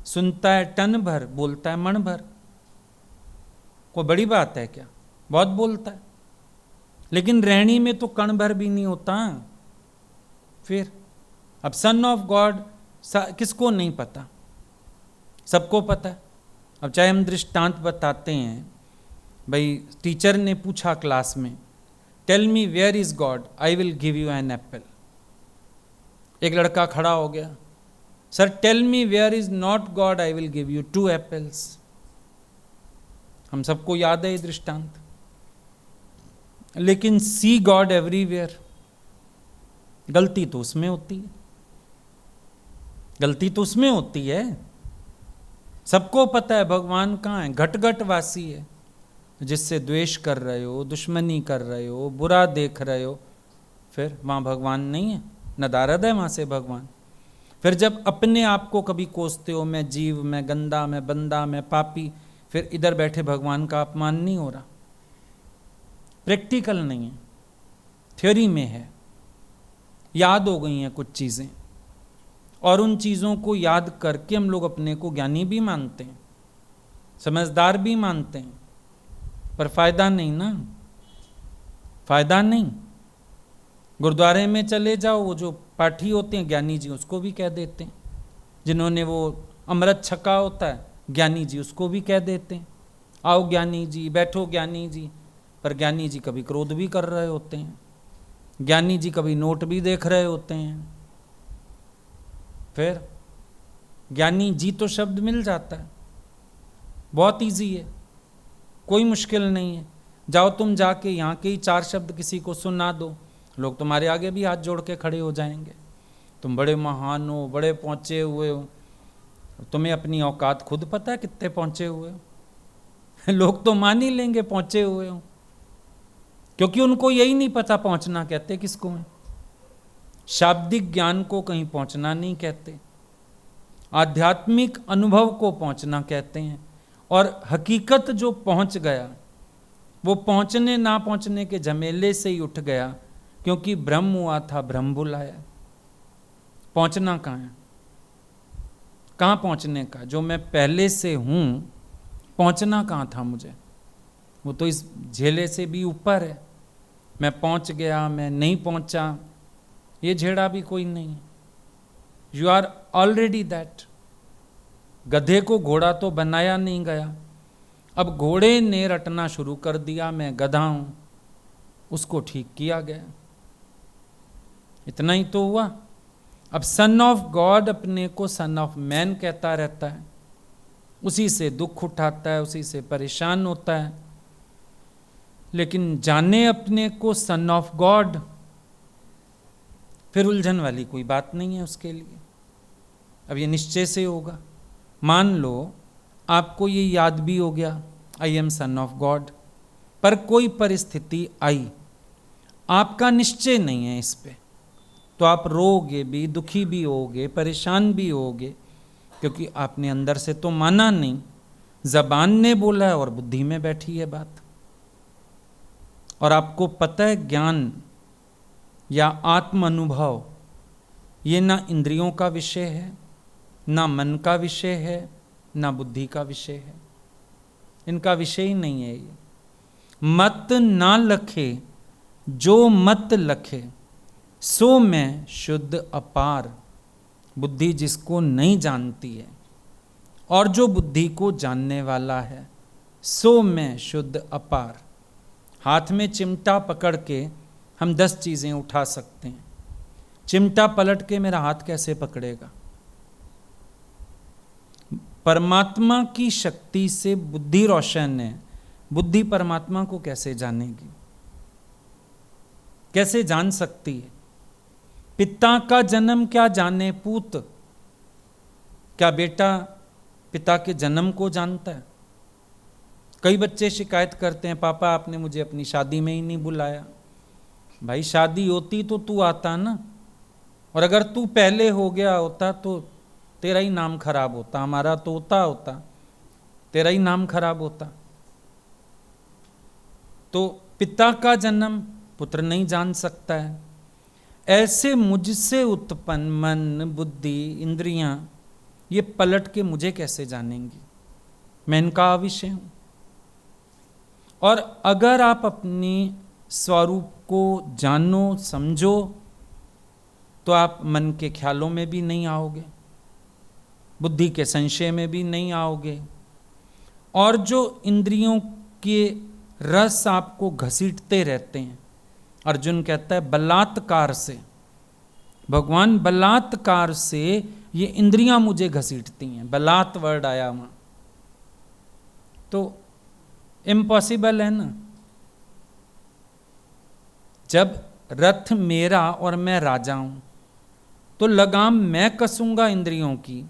सुनता है टन भर, बोलता है मण भर। कोई बड़ी बात है क्या? बहुत बोलता है, लेकिन रहनी में तो कण भर भी नहीं होता। फिर अब सन ऑफ गॉड किसको नहीं पता? सबको पता है। अब चाहे हम दृष्टांत बताते हैं, भाई टीचर ने पूछा क्लास में, tell me where is God, I will give you an apple. एक लड़का खड़ा हो गया, sir tell me where is not God, I will give you 2 apples. हम सबको याद है ये दृष्टांत। लेकिन सी गॉड एवरीवेयर, गलती तो उसमें होती है, गलती तो उसमें होती है। सबको पता है भगवान कहाँ है, घट घट वासी है। जिससे द्वेष कर रहे हो, दुश्मनी कर रहे हो, बुरा देख रहे हो, फिर वहाँ भगवान नहीं है, नदारद है वहाँ से भगवान। फिर जब अपने आप को कभी कोसते हो, मैं जीव, मैं गंदा, मैं बंदा, मैं पापी, फिर इधर बैठे भगवान का अपमान नहीं हो रहा। प्रैक्टिकल नहीं है, थ्योरी में है, याद हो गई हैं कुछ चीज़ें, और उन चीज़ों को याद करके हम लोग अपने को ज्ञानी भी मानते हैं, समझदार भी मानते हैं, पर फायदा नहीं ना, फायदा नहीं। गुरुद्वारे में चले जाओ, वो जो पाठी होते हैं ज्ञानी जी, उसको भी कह देते हैं, जिन्होंने वो अमृत छका होता है ज्ञानी जी, उसको भी कह देते हैं, आओ ज्ञानी जी, बैठो ज्ञानी जी। पर ज्ञानी जी कभी क्रोध भी कर रहे होते हैं, ज्ञानी जी कभी नोट भी देख रहे होते हैं। फिर ज्ञानी जी तो शब्द मिल जाता है, बहुत इजी है, कोई मुश्किल नहीं है। जाओ तुम जाके यहाँ के ही 4 शब्द किसी को सुना दो, लोग तुम्हारे आगे भी हाथ जोड़ के खड़े हो जाएंगे। तुम बड़े महान हो, बड़े पहुँचे हुए हो, तुम्हें अपनी औकात खुद पता है कितने पहुँचे हुए हो। लोग तो मान ही लेंगे पहुँचे हुए हो, क्योंकि उनको यही नहीं पता पहुँचना कहते किसको है। शाब्दिक ज्ञान को कहीं पहुँचना नहीं कहते, आध्यात्मिक अनुभव को पहुँचना कहते हैं। और हकीकत जो पहुँच गया, वो पहुँचने ना पहुँचने के झमेले से ही उठ गया, क्योंकि ब्रह्म हुआ था, ब्रह्म बुलाया। पहुँचना कहाँ है, कहाँ पहुँचने का, जो मैं पहले से हूँ, पहुँचना कहाँ था मुझे, वो तो इस झेले से भी ऊपर है। मैं पहुँच गया, मैं नहीं पहुँचा, ये झेड़ा भी कोई नहीं है। You are already that. गधे को घोड़ा तो बनाया नहीं गया, अब घोड़े ने रटना शुरू कर दिया मैं गधा हूं, उसको ठीक किया गया, इतना ही तो हुआ। अब सन ऑफ गॉड अपने को सन ऑफ मैन कहता रहता है, उसी से दुख उठाता है, उसी से परेशान होता है। लेकिन जाने अपने को सन ऑफ गॉड, फिर उलझन वाली कोई बात नहीं है उसके लिए। अब ये निश्चय से होगा। मान लो आपको ये याद भी हो गया, I am son of God, पर कोई परिस्थिति आई, आपका निश्चय नहीं है इस पे, तो आप रोगे भी, दुखी भी होगे, परेशान भी होगे, क्योंकि आपने अंदर से तो माना नहीं, जबान ने बोला है और बुद्धि में बैठी है बात। और आपको पता है ज्ञान या आत्म अनुभव ये ना इंद्रियों का विषय है, ना मन का विषय है, ना बुद्धि का विषय है, इनका विषय ही नहीं है ये। मत ना लखे जो मत लखे, सो मैं शुद्ध अपार। बुद्धि जिसको नहीं जानती है और जो बुद्धि को जानने वाला है, सो मैं शुद्ध अपार। हाथ में चिमटा पकड़ के हम 10 चीज़ें उठा सकते हैं, चिमटा पलट के मेरा हाथ कैसे पकड़ेगा? परमात्मा की शक्ति से बुद्धि रोशन है, बुद्धि परमात्मा को कैसे जानेगी, कैसे जान सकती है? पिता का जन्म क्या जाने पूत, क्या बेटा पिता के जन्म को जानता है? कई बच्चे शिकायत करते हैं, पापा आपने मुझे अपनी शादी में ही नहीं बुलाया। भाई शादी होती तो तू आता ना, और अगर तू पहले हो गया होता तो तेरा ही नाम खराब होता, हमारा तो होता, तेरा ही नाम खराब होता। तो पिता का जन्म पुत्र नहीं जान सकता है, ऐसे मुझसे उत्पन्न मन, बुद्धि, इंद्रियां ये पलट के मुझे कैसे जानेंगी? मैं इनका अविषय हूं। और अगर आप अपनी स्वरूप को जानो, समझो, तो आप मन के ख्यालों में भी नहीं आओगे, बुद्धि के संशय में भी नहीं आओगे, और जो इंद्रियों के रस आपको घसीटते रहते हैं, अर्जुन कहता है बलात्कार से, भगवान बलात्कार से ये इंद्रियां मुझे घसीटती हैं। बलात् वर्ड आया वहां, तो इम्पॉसिबल है ना। जब रथ मेरा और मैं राजा हूं, तो लगाम मैं कसूंगा इंद्रियों की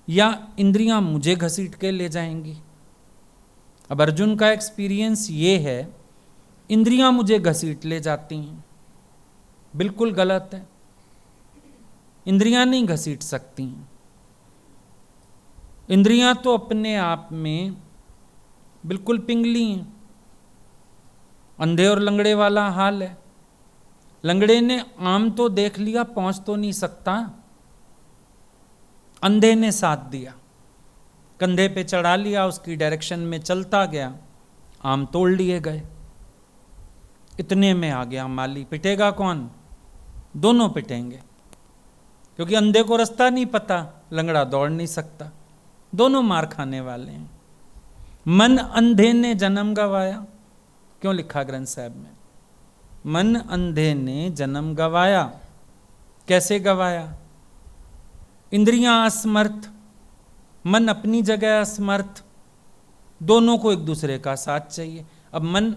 या इंद्रियां मुझे घसीट के ले जाएंगी? अब अर्जुन का एक्सपीरियंस ये है, इंद्रियां मुझे घसीट ले जाती हैं। बिल्कुल गलत है, इंद्रियां नहीं घसीट सकती हैं। इंद्रियां तो अपने आप में बिल्कुल पिंगली हैं। अंधे और लंगड़े वाला हाल है। लंगड़े ने आम तो देख लिया, पहुंच तो नहीं सकता, अंधे ने साथ दिया, कंधे पे चढ़ा लिया, उसकी डायरेक्शन में चलता गया, आम तोड़ लिए गए। इतने में आ गया माली। पिटेगा कौन? दोनों पिटेंगे, क्योंकि अंधे को रास्ता नहीं पता, लंगड़ा दौड़ नहीं सकता, दोनों मार खाने वाले हैं। मन अंधे ने जन्म गवाया, क्यों लिखा ग्रंथ साहब में? मन अंधे ने जन्म गवाया। कैसे गवाया? इंद्रियां असमर्थ, मन अपनी जगह असमर्थ, दोनों को एक दूसरे का साथ चाहिए। अब मन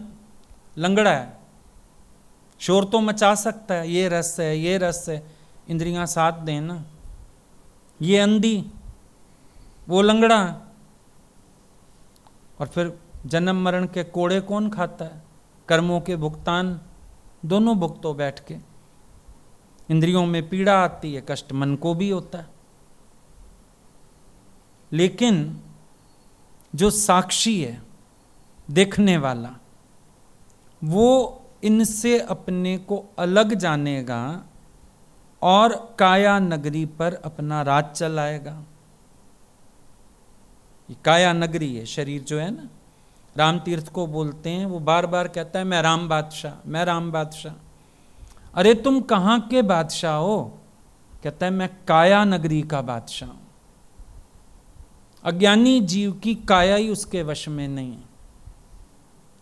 लंगड़ा है, शोर तो मचा सकता है, ये रस है, ये रस है, इंद्रियां साथ दें ना। ये अंधी, वो लंगड़ा, और फिर जन्म मरण के कोड़े कौन खाता है? कर्मों के भुगतान दोनों भुगतो बैठ के। इंद्रियों में पीड़ा आती है, कष्ट मन को भी होता है। लेकिन जो साक्षी है, देखने वाला, वो इनसे अपने को अलग जानेगा और काया नगरी पर अपना राज चलाएगा। ये काया नगरी है, शरीर जो है ना, राम तीर्थ को बोलते हैं, वो बार बार कहता है मैं राम बादशाह, मैं राम बादशाह। अरे तुम कहाँ के बादशाह हो? कहता है मैं काया नगरी का बादशाह हूं। अज्ञानी जीव की काया ही उसके वश में नहीं है।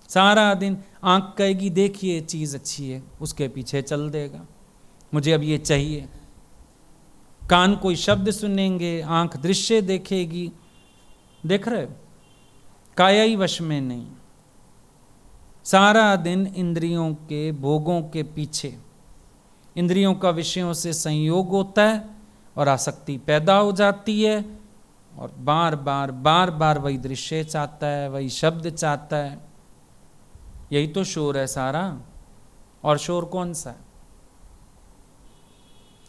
सारा दिन आंख कहेगी देखिए चीज अच्छी है, उसके पीछे चल देगा, मुझे अब ये चाहिए। कान कोई शब्द सुनेंगे, आंख दृश्य देखेगी, देख रहे हो, काया ही वश में नहीं। सारा दिन इंद्रियों के भोगों के पीछे, इंद्रियों का विषयों से संयोग होता है और आसक्ति पैदा हो जाती है, और बार बार बार बार वही दृश्य चाहता है, वही शब्द चाहता है। यही तो शोर है सारा। और शोर कौन सा है?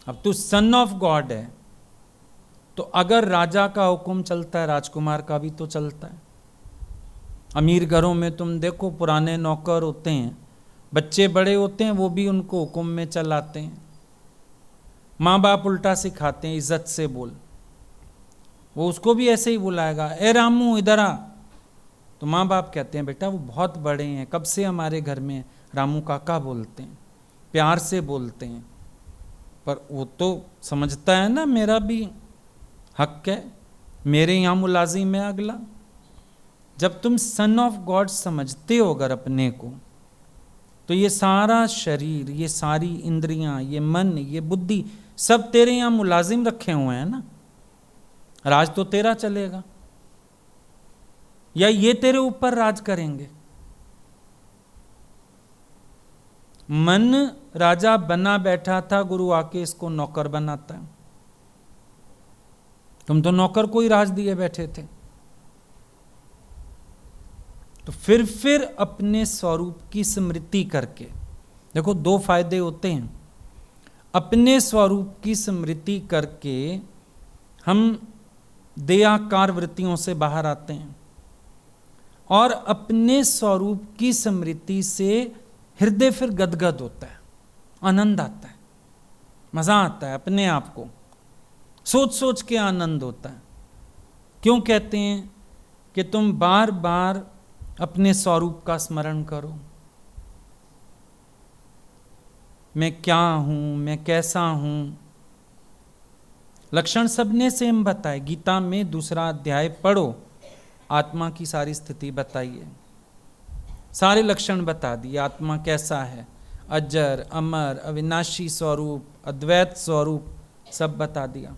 अब तू सन ऑफ गॉड है, तो अगर राजा का हुक्म चलता है, राजकुमार का भी तो चलता है। अमीर घरों में तुम देखो, पुराने नौकर होते हैं, बच्चे बड़े होते हैं, वो भी उनको हुक्म में चलाते हैं। माँ बाप उल्टा सिखाते हैं, इज्जत से बोल, वो उसको भी ऐसे ही बुलाएगा, ए रामू इधर आ। तो माँ बाप कहते हैं बेटा वो बहुत बड़े हैं, कब से हमारे घर में रामू काका बोलते हैं, प्यार से बोलते हैं, पर वो तो समझता है ना मेरा भी हक है, मेरे यहाँ मुलाजिम है अगला। जब तुम सन ऑफ गॉड समझते हो अगर अपने को, तो ये सारा शरीर, ये सारी इंद्रियां, ये मन, ये बुद्धि, सब तेरे यहाँ मुलाजिम रखे हुए हैं ना। राज तो तेरा चलेगा, या ये तेरे ऊपर राज करेंगे? मन राजा बना बैठा था, गुरु आके इसको नौकर बनाता है। तुम तो नौकर को ही राज दिए बैठे थे। तो फिर अपने स्वरूप की स्मृति करके देखो, दो फायदे होते हैं। अपने स्वरूप की स्मृति करके हम देहाकार वृत्तियों से बाहर आते हैं, और अपने स्वरूप की स्मृति से हृदय फिर गदगद होता है, आनंद आता है, मजा आता है, अपने आप को सोच सोच के आनंद होता है। क्यों कहते हैं कि तुम बार बार अपने स्वरूप का स्मरण करो, मैं क्या हूं, मैं कैसा हूं। लक्षण सबने सेम बताए, गीता में 2 अध्याय पढ़ो, आत्मा की सारी स्थिति बताइए, सारे लक्षण बता दिए, आत्मा कैसा है, अजर अमर अविनाशी स्वरूप, अद्वैत स्वरूप सब बता दिया।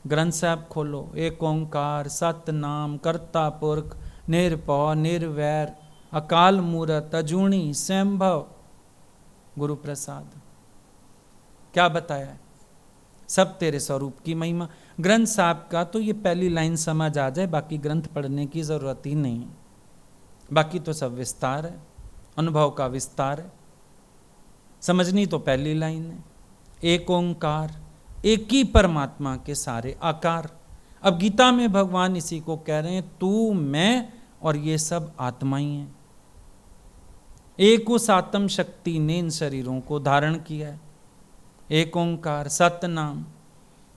ग्रंथ साहब खोलो, एक ओंकार सतनाम कर्ता पुरख निरपौ निर्वैर अकाल मूरत अजूणी स्वयंभव गुरु प्रसाद, क्या बताया है? सब तेरे स्वरूप की महिमा। ग्रंथ साहब का तो ये पहली लाइन समझ आ जाए, बाकी ग्रंथ पढ़ने की जरूरत ही नहीं, बाकी तो सब विस्तार है, अनुभव का विस्तार है। समझनी तो पहली लाइन है, एक ओंकार, एक ही परमात्मा के सारे आकार। अब गीता में भगवान इसी को कह रहे हैं, तू मैं और ये सब आत्मा ही है। एक उस आत्म शक्ति ने इन शरीरों को धारण किया है। एक ओंकार सत नाम,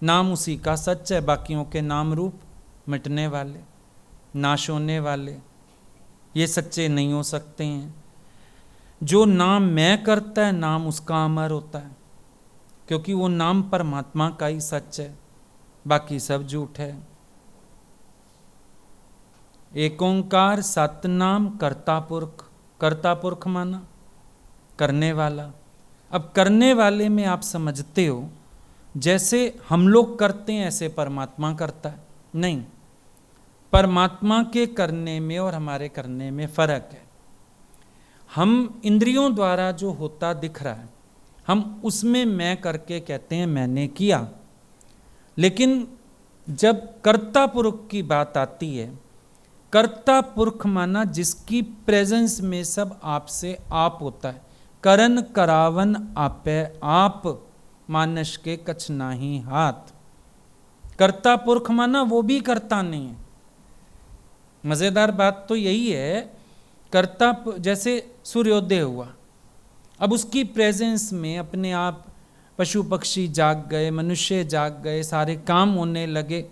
नाम उसी का सच है, बाकियों के नाम रूप मिटने वाले नाश होने वाले, ये सच्चे नहीं हो सकते हैं। जो नाम मैं करता है नाम उसका अमर होता है, क्योंकि वो नाम परमात्मा का ही सच है, बाकी सब झूठ है। एक ओंकार सतनाम कर्ता पुरख, कर्ता पुरख माना करने वाला। अब करने वाले में आप समझते हो जैसे हम लोग करते हैं ऐसे परमात्मा करता है? नहीं, परमात्मा के करने में और हमारे करने में फर्क है। हम इंद्रियों द्वारा जो होता दिख रहा है, हम उसमें मैं करके कहते हैं मैंने किया, लेकिन जब कर्ता पुरुष की बात आती है, कर्ता पुरुष माना जिसकी प्रेजेंस में सब आपसे आप होता है। करन करावन आपे आप, मानस के कछ नाही हाथ। कर्ता पुरुष माना वो भी करता नहीं है। मजेदार बात तो यही है, कर्ता जैसे सूर्योदय हुआ, अब उसकी प्रेजेंस में अपने आप पशु पक्षी जाग गए, मनुष्य जाग गए, सारे काम होने लगे।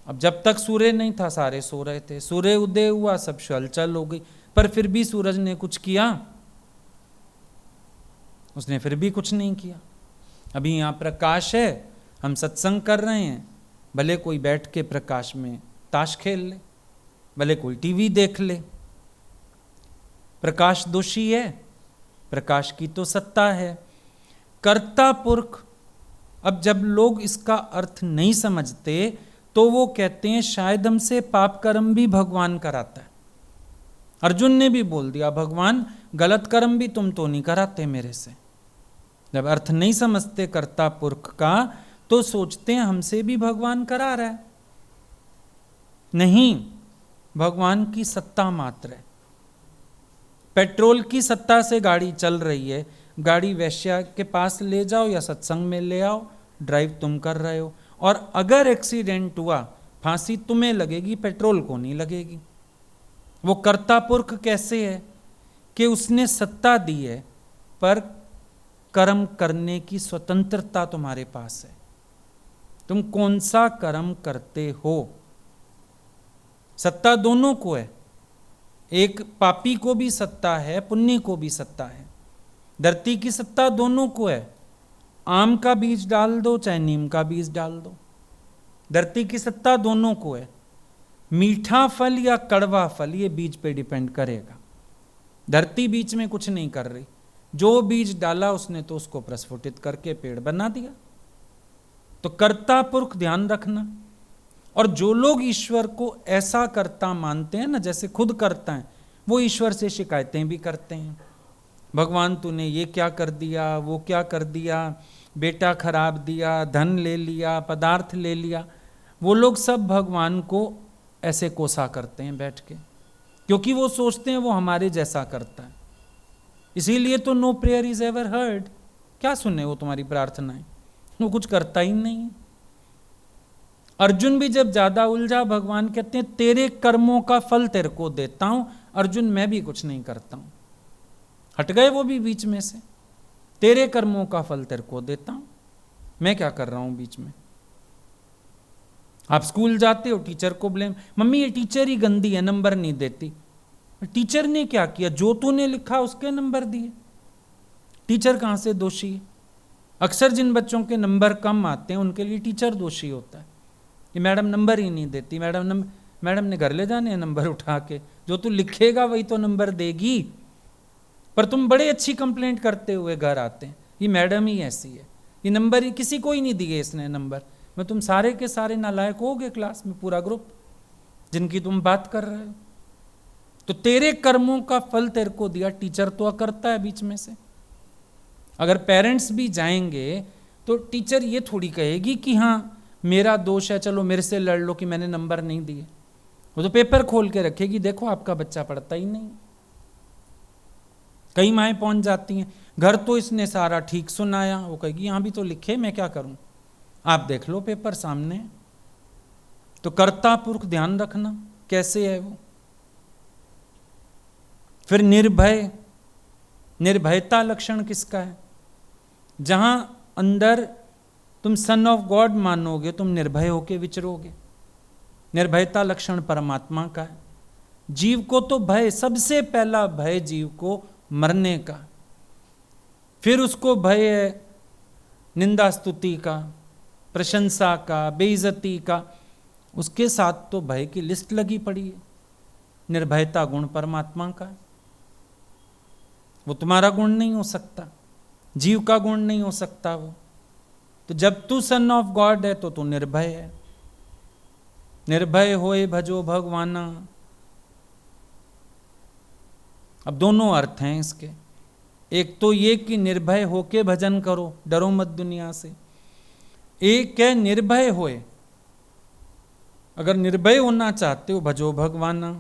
अब जब तक सूर्य नहीं था सारे सो रहे थे, सूर्य उदय हुआ सब हलचल हो गई, पर फिर भी सूरज ने कुछ किया? उसने फिर भी कुछ नहीं किया। अभी यहाँ प्रकाश है, हम सत्संग कर रहे हैं, भले कोई बैठ के प्रकाश में ताश खेल ले, भले कोई टीवी देख ले, प्रकाश दोषी है? प्रकाश की तो सत्ता है। कर्ता पुरख, अब जब लोग इसका अर्थ नहीं समझते तो वो कहते हैं शायद हमसे पाप कर्म भी भगवान कराता है। अर्जुन ने भी बोल दिया, भगवान गलत कर्म भी तुम तो नहीं कराते मेरे से। जब अर्थ नहीं समझते कर्ता पुरख का तो सोचते हैं हमसे भी भगवान करा रहा है। नहीं, भगवान की सत्ता मात्र है। पेट्रोल की सत्ता से गाड़ी चल रही है, गाड़ी वैश्या के पास ले जाओ या सत्संग में ले आओ, ड्राइव तुम कर रहे हो, और अगर एक्सीडेंट हुआ फांसी तुम्हें लगेगी, पेट्रोल को नहीं लगेगी। वो कर्ता पुरख कैसे है कि उसने सत्ता दी है, पर कर्म करने की स्वतंत्रता तुम्हारे पास है। तुम कौन सा कर्म करते हो, सत्ता दोनों को है। एक पापी को भी सत्ता है, पुण्य को भी सत्ता है। धरती की सत्ता दोनों को है। आम का बीज डाल दो चाहे नीम का बीज डाल दो, धरती की सत्ता दोनों को है। मीठा फल या कड़वा फल ये बीज पे डिपेंड करेगा। धरती बीच में कुछ नहीं कर रही, जो बीज डाला उसने तो उसको प्रस्फुटित करके पेड़ बना दिया। तो कर्ता पुरख ध्यान रखना। और जो लोग ईश्वर को ऐसा कर्ता मानते हैं ना, जैसे खुद करता है, वो ईश्वर से शिकायतें भी करते हैं, भगवान तूने ये क्या कर दिया, वो क्या कर दिया, बेटा खराब दिया, धन ले लिया, पदार्थ ले लिया। वो लोग सब भगवान को ऐसे कोसा करते हैं बैठ के, क्योंकि वो सोचते हैं वो हमारे जैसा करता है। इसीलिए तो no prayer is ever heard. क्या सुने वो तुम्हारी प्रार्थनाएं, वो कुछ करता ही नहीं। अर्जुन भी जब ज्यादा उलझा, भगवान कहते हैं तेरे कर्मों का फल तेरे को देता हूं। अर्जुन मैं भी कुछ नहीं करता हूं, हट गए वो भी बीच में से। तेरे कर्मों का फल तेरे को देता हूं, मैं क्या कर रहा हूं बीच में। आप स्कूल जाते हो, टीचर को ब्लेम, मम्मी ये टीचर ही गंदी है, नंबर नहीं देती। टीचर ने क्या किया, जो तूने लिखा उसके नंबर दिए। टीचर कहां से दोषी है? अक्सर जिन बच्चों के नंबर कम आते हैं उनके लिए टीचर दोषी होता है कि मैडम नंबर ही नहीं देती, मैडम ने घर ले जाने हैं नंबर उठा के, जो तू लिखेगा वही तो नंबर देगी। पर तुम बड़े अच्छी कंप्लेंट करते हुए घर आते हैं, ये मैडम ही ऐसी है, ये नंबर ही किसी को ही नहीं दिए इसने नंबर। मैं तुम सारे के सारे नालायक हो गए क्लास में, पूरा ग्रुप जिनकी तुम बात कर रहे हो। तो तेरे कर्मों का फल तेरे को दिया, टीचर तो करता है बीच में से। अगर पेरेंट्स भी जाएंगे तो टीचर ये थोड़ी कहेगी कि हाँ मेरा दोष है, चलो मेरे से लड़ लो कि मैंने नंबर नहीं दिए। वो तो पेपर खोल के रखेगी, देखो आपका बच्चा पढ़ता ही नहीं। कई माएँ पहुंच जाती हैं, घर तो इसने सारा ठीक सुनाया, वो कहेगी यहाँ भी तो लिखे, मैं क्या करूं, आप देख लो पेपर सामने। तो कर्ता पुरुष ध्यान रखना कैसे है वो। फिर निर्भय, निर्भयता लक्षण किसका है? जहां अंदर तुम सन ऑफ गॉड मानोगे, तुम निर्भय होके विचरोगे। निर्भयता लक्षण परमात्मा का है। जीव को तो भय, सबसे पहला भय जीव को मरने का, फिर उसको भय है निंदा स्तुति का, प्रशंसा का, बेइज्जती का, उसके साथ तो भय की लिस्ट लगी पड़ी है। निर्भयता गुण परमात्मा का है, वो तुम्हारा गुण नहीं हो सकता, जीव का गुण नहीं हो सकता वो। तो जब तू सन ऑफ गॉड है तो तू निर्भय है। निर्भय होए भजो भगवाना। अब दोनों अर्थ हैं इसके। एक तो ये कि निर्भय होके भजन करो, डरो मत दुनिया से। एक है निर्भय होए, अगर निर्भय होना चाहते हो भजो भगवाना।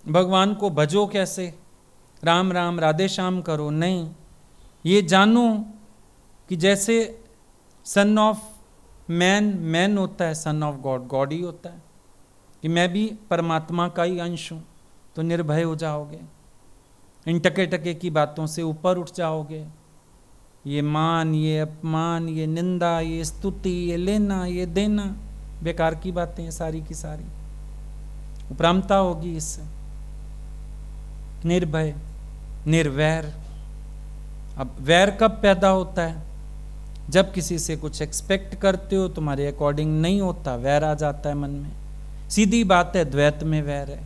भगवान को भजो कैसे? राम राम राधे श्याम करो नहीं, ये जानो कि जैसे सन ऑफ मैन मैन होता है, सन ऑफ गॉड गॉड ही होता है, कि मैं भी परमात्मा का ही अंश हूँ। तो निर्भय हो जाओगे, इन टके टके की बातों से ऊपर उठ जाओगे। ये मान, ये अपमान, ये निंदा, ये स्तुति, ये लेना, ये देना, बेकार की बातें हैं सारी की सारी। उपरामता होगी इससे। निर्भय, निर्वैर। अब वैर कब पैदा होता है? जब किसी से कुछ एक्सपेक्ट करते हो, तुम्हारे अकॉर्डिंग नहीं होता, वैर आ जाता है मन में। सीधी बात है, द्वैत में वैर है।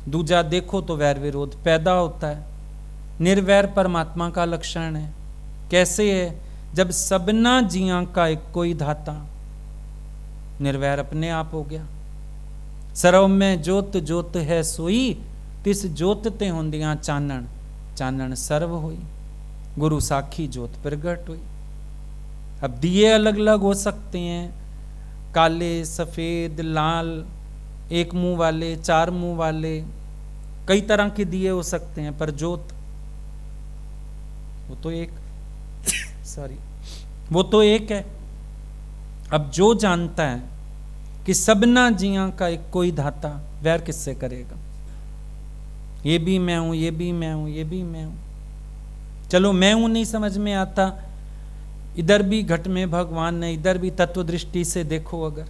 दूजा देखो तो वैर विरोध पैदा होता है। निर्वैर परमात्मा का लक्षण है। कैसे है? जब सबना जिया का एक कोई धाता, निर्वैर अपने आप हो गया। सरव में जोत जोत है सोई, तिस जोत ते होंदियां चानन, चानन सर्व हुई। गुरु साखी जोत प्रगट हुई। अब दिए अलग अलग हो सकते हैं, काले, सफेद, लाल, एक मुंह वाले, चार मुंह वाले, कई तरह के दिए हो सकते हैं, पर जोत वो तो एक सॉरी वो तो एक है। अब जो जानता है कि सबना जिया का एक कोई धाता, वैर किससे करेगा? ये भी मैं हूं, ये भी मैं हूं, ये भी मैं हूं। चलो मैं हूं नहीं समझ में आता, इधर भी घट में भगवान है, इधर भी तत्व दृष्टि से देखो, अगर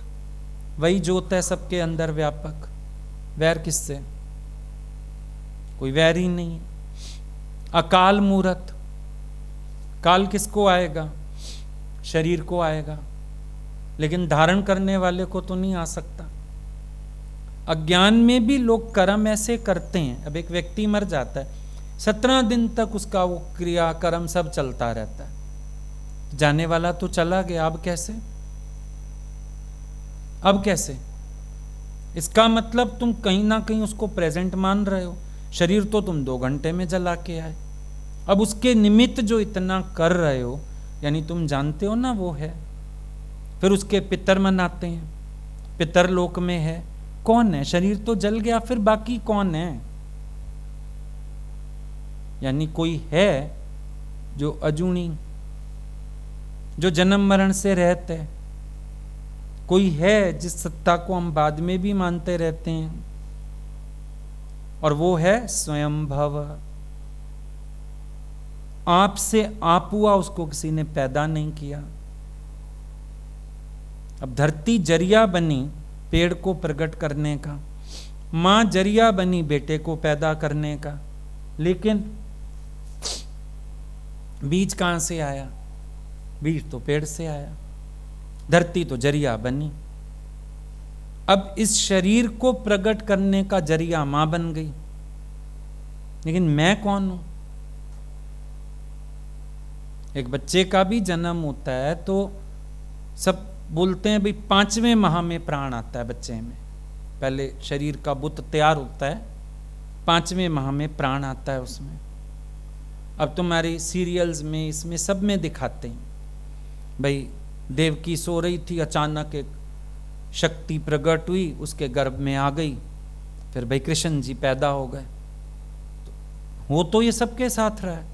वही जोत है सबके अंदर व्यापक, वैर किससे? कोई वैर ही नहीं। अकाल मूर्त, काल किसको आएगा? शरीर को आएगा, लेकिन धारण करने वाले को तो नहीं आ सकता। अज्ञान में भी लोग कर्म ऐसे करते हैं। अब एक व्यक्ति मर जाता है, 17 दिन तक उसका वो क्रिया कर्म सब चलता रहता है। जाने वाला तो चला गया, अब कैसे? अब कैसे? इसका मतलब तुम कहीं ना कहीं उसको प्रेजेंट मान रहे हो। शरीर तो तुम 2 घंटे में जला के आए, अब उसके निमित्त जो इतना कर रहे हो, यानी तुम जानते हो ना वो है। फिर उसके पितर मनाते हैं, पितर लोक में है। कौन है? शरीर तो जल गया, फिर बाकी कौन है? यानी कोई है जो अजूनी, जो जन्म मरण से रहते है। कोई है जिस सत्ता को हम बाद में भी मानते रहते हैं, और वो है स्वयंभव। आप से आप हुआ, उसको किसी ने पैदा नहीं किया। अब धरती जरिया बनी पेड़ को प्रकट करने का, मां जरिया बनी बेटे को पैदा करने का, लेकिन बीज कहां से आया? बीज तो पेड़ से आया, धरती तो जरिया बनी। अब इस शरीर को प्रकट करने का जरिया मां बन गई, लेकिन मैं कौन हूं? एक बच्चे का भी जन्म होता है तो सब बोलते हैं भाई 5वें माह में प्राण आता है बच्चे में, पहले शरीर का बुत तैयार होता है, 5वें माह में प्राण आता है उसमें। अब तुम्हारी सीरियल्स में इसमें सब में दिखाते हैं भाई देवकी सो रही थी, अचानक एक शक्ति प्रकट हुई, उसके गर्भ में आ गई, फिर भाई कृष्ण जी पैदा हो गए। हो तो ये सबके साथ रहा है।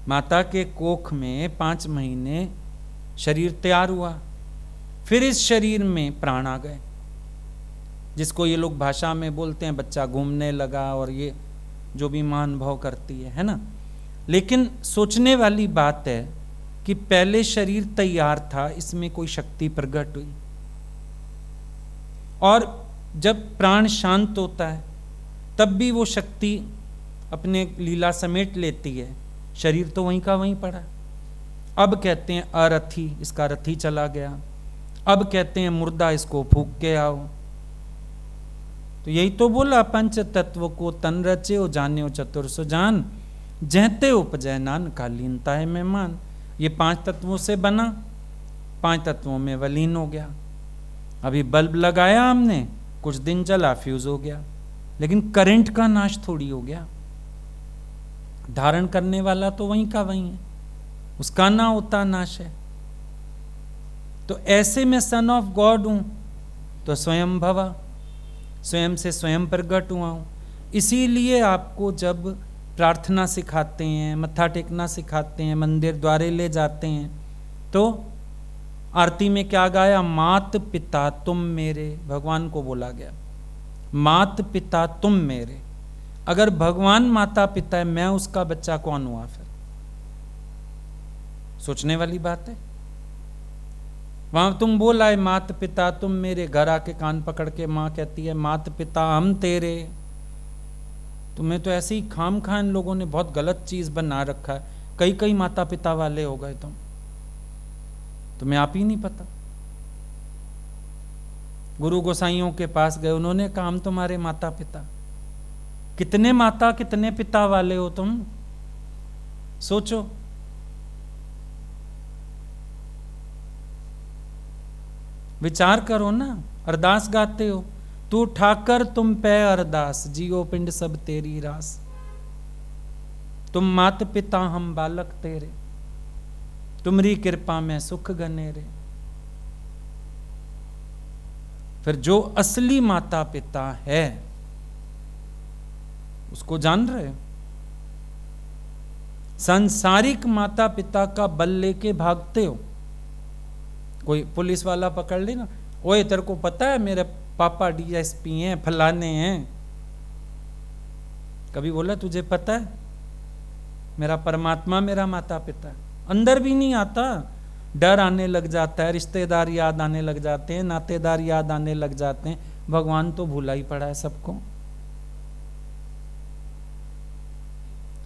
माता के कोख में 5 महीने शरीर तैयार हुआ, फिर इस शरीर में प्राण आ गए, जिसको ये लोग भाषा में बोलते हैं बच्चा घूमने लगा, और ये जो भी मान भाव करती है ना। लेकिन सोचने वाली बात है कि पहले शरीर तैयार था, इसमें कोई शक्ति प्रकट हुई, और जब प्राण शांत होता है तब भी वो शक्ति अपने लीला समेट लेती है, शरीर तो वहीं का वहीं पड़ा। अब कहते हैं अरथी, इसका रथी चला गया। अब कहते हैं मुर्दा, इसको फूंक के आओ। तो यही तो बोला, पंच तत्व को तन रचे हो जाने चतुर सुजान, जहते उपजय नान कालीनता है मेहमान। ये 5 तत्वों से बना, 5 तत्वों में वलीन हो गया। अभी बल्ब लगाया हमने, कुछ दिन चला, फ्यूज हो गया, लेकिन करंट का नाश थोड़ी हो गया। धारण करने वाला तो वहीं का वहीं है, उसका ना होता नाश है। तो ऐसे में सन ऑफ गॉड हूं तो स्वयं भवा, स्वयं से स्वयं प्रकट हुआ हूं। इसीलिए आपको जब प्रार्थना सिखाते हैं, मत्था टेकना सिखाते हैं, मंदिर द्वारे ले जाते हैं, तो आरती में क्या गाया? मात पिता तुम मेरे, भगवान को बोला गया मात पिता तुम मेरे। अगर भगवान माता पिता है, मैं उसका बच्चा कौन हुआ फिर? सोचने वाली बात है। वहां तुम बोला है मात पिता तुम मेरे, घर आके कान पकड़ के माँ कहती है मात पिता हम तेरे। तुम्हें तो ऐसे ही खाम खान लोगों ने बहुत गलत चीज बना रखा है, कई कई माता पिता वाले हो गए तुम्हें आप ही नहीं पता। गुरु गोसाइयों के पास गए, उन्होंने कहा हम तुम्हारे माता पिता। कितने माता कितने पिता वाले हो तुम, सोचो। विचार करो ना। अरदास गाते हो, तू ठाकर तुम पे अरदास, जियो पिंड सब तेरी रास। तुम मात पिता हम बालक तेरे, तुमरी कृपा में सुख घनेरे। फिर जो असली माता पिता है उसको जान रहे हो? सांसारिक माता पिता का बल लेके भागते हो। कोई पुलिस वाला पकड़ ले ना, ओए तेरे को पता है मेरे पापा डीएसपी हैं, फलाने हैं। कभी बोला तुझे पता है मेरा परमात्मा मेरा माता पिता? अंदर भी नहीं आता, डर आने लग जाता है, रिश्तेदार याद आने लग जाते हैं, नातेदार याद आने लग जाते हैं। भगवान तो भूला ही पड़ा है सबको।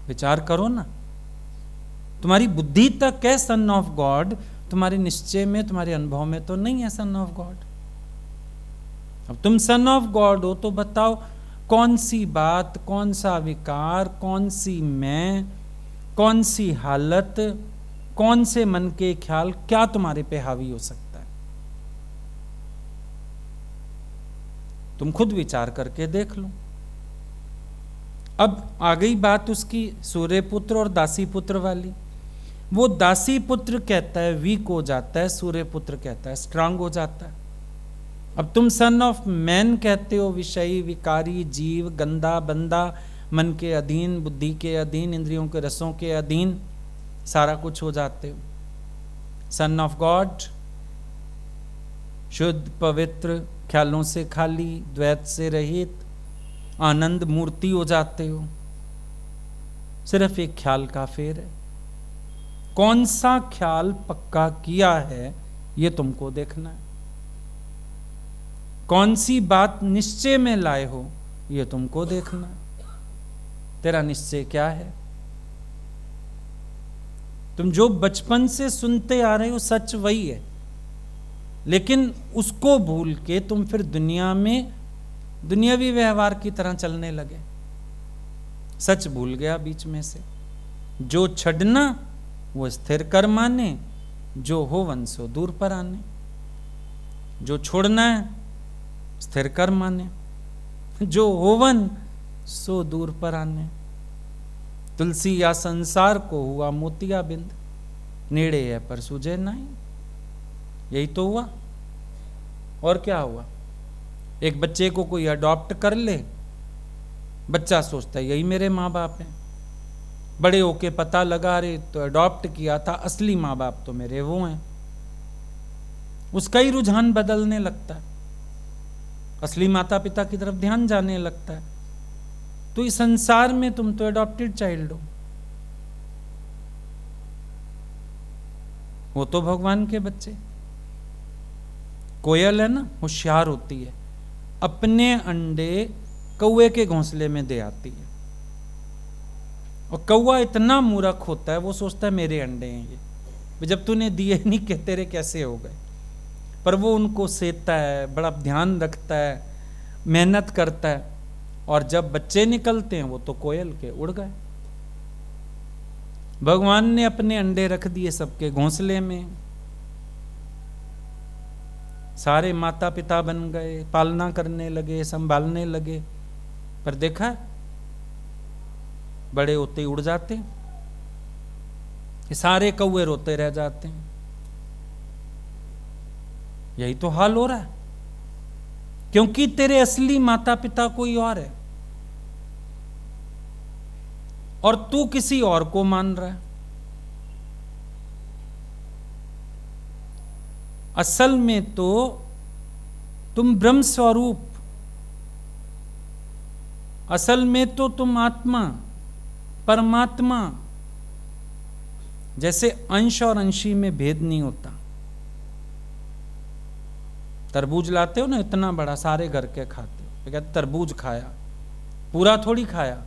विचार करो ना। तुम्हारी बुद्धि तक है सन ऑफ गॉड, तुम्हारे निश्चय में तुम्हारे अनुभव में तो नहीं है सन ऑफ गॉड। अब तुम सन ऑफ गॉड हो तो बताओ कौन सी बात, कौन सा विकार, कौन सी मैं, कौन सी हालत, कौन से मन के ख्याल क्या तुम्हारे पे हावी हो सकता है? तुम खुद विचार करके देख लो। अब आ गई बात उसकी सूर्य पुत्र और दासी पुत्र वाली। वो दासी पुत्र कहता है वीक हो जाता है, सूर्य पुत्र कहता है स्ट्रांग हो जाता है। अब तुम सन ऑफ मैन कहते हो, विषयी विकारी जीव, गंदा बंदा, मन के अधीन, बुद्धि के अधीन, इंद्रियों के रसों के अधीन, सारा कुछ हो जाते हो। सन ऑफ गॉड शुद्ध पवित्र, ख्यालों से खाली, द्वैत से रहित, आनंद मूर्ति हो जाते हो। सिर्फ एक ख्याल का फेर है। कौन सा ख्याल पक्का किया है ये तुमको देखना है। कौन सी बात निश्चय में लाए हो ये तुमको देखना है। तेरा निश्चय क्या है? तुम जो बचपन से सुनते आ रहे हो सच वही है, लेकिन उसको भूल के तुम फिर दुनिया में दुनियावी व्यवहार की तरह चलने लगे। सच भूल गया बीच में से। जो छड़ना वो स्थिर कर माने, जो होवन सो दूर पर आने। जो छोड़ना है स्थिर कर माने, जो होवन सो दूर पर आने। तुलसी या संसार को हुआ मोतिया बिंद, नेड़े है पर सूझे नहीं। यही तो हुआ, और क्या हुआ? एक बच्चे को कोई अडॉप्ट कर ले, बच्चा सोचता है यही मेरे माँ बाप हैं। बड़े होके पता लगा रे तो अडॉप्ट किया था, असली माँ बाप तो मेरे वो हैं। उसका ही रुझान बदलने लगता है, असली माता पिता की तरफ ध्यान जाने लगता है। तो इस संसार में तुम तो अडॉप्टेड चाइल्ड हो, वो तो भगवान के बच्चे। कोयल है ना, होशियार होती है, अपने अंडे कौवे के घोंसले में दे आती है। और कौवा इतना मूर्ख होता है, वो सोचता है मेरे अंडे हैं ये, जब तूने दिए नहीं कि तेरे कैसे हो गए। पर वो उनको सेता है, बड़ा ध्यान रखता है, मेहनत करता है, और जब बच्चे निकलते हैं वो तो कोयल के उड़ गए। भगवान ने अपने अंडे रख दिए सबके घोंसले में, सारे माता पिता बन गए, पालना करने लगे, संभालने लगे। पर देखा, बड़े होते ही उड़ जाते, ये सारे कौवे रोते रह जाते हैं। यही तो हाल हो रहा है, क्योंकि तेरे असली माता पिता कोई और है और तू किसी और को मान रहा है। असल में तो तुम ब्रह्म स्वरूप, असल में तो तुम आत्मा, परमात्मा। जैसे अंश और अंशी में भेद नहीं होता। तरबूज लाते हो ना इतना बड़ा, सारे घर के खाते हो, कहते तरबूज खाया, पूरा थोड़ी खाया,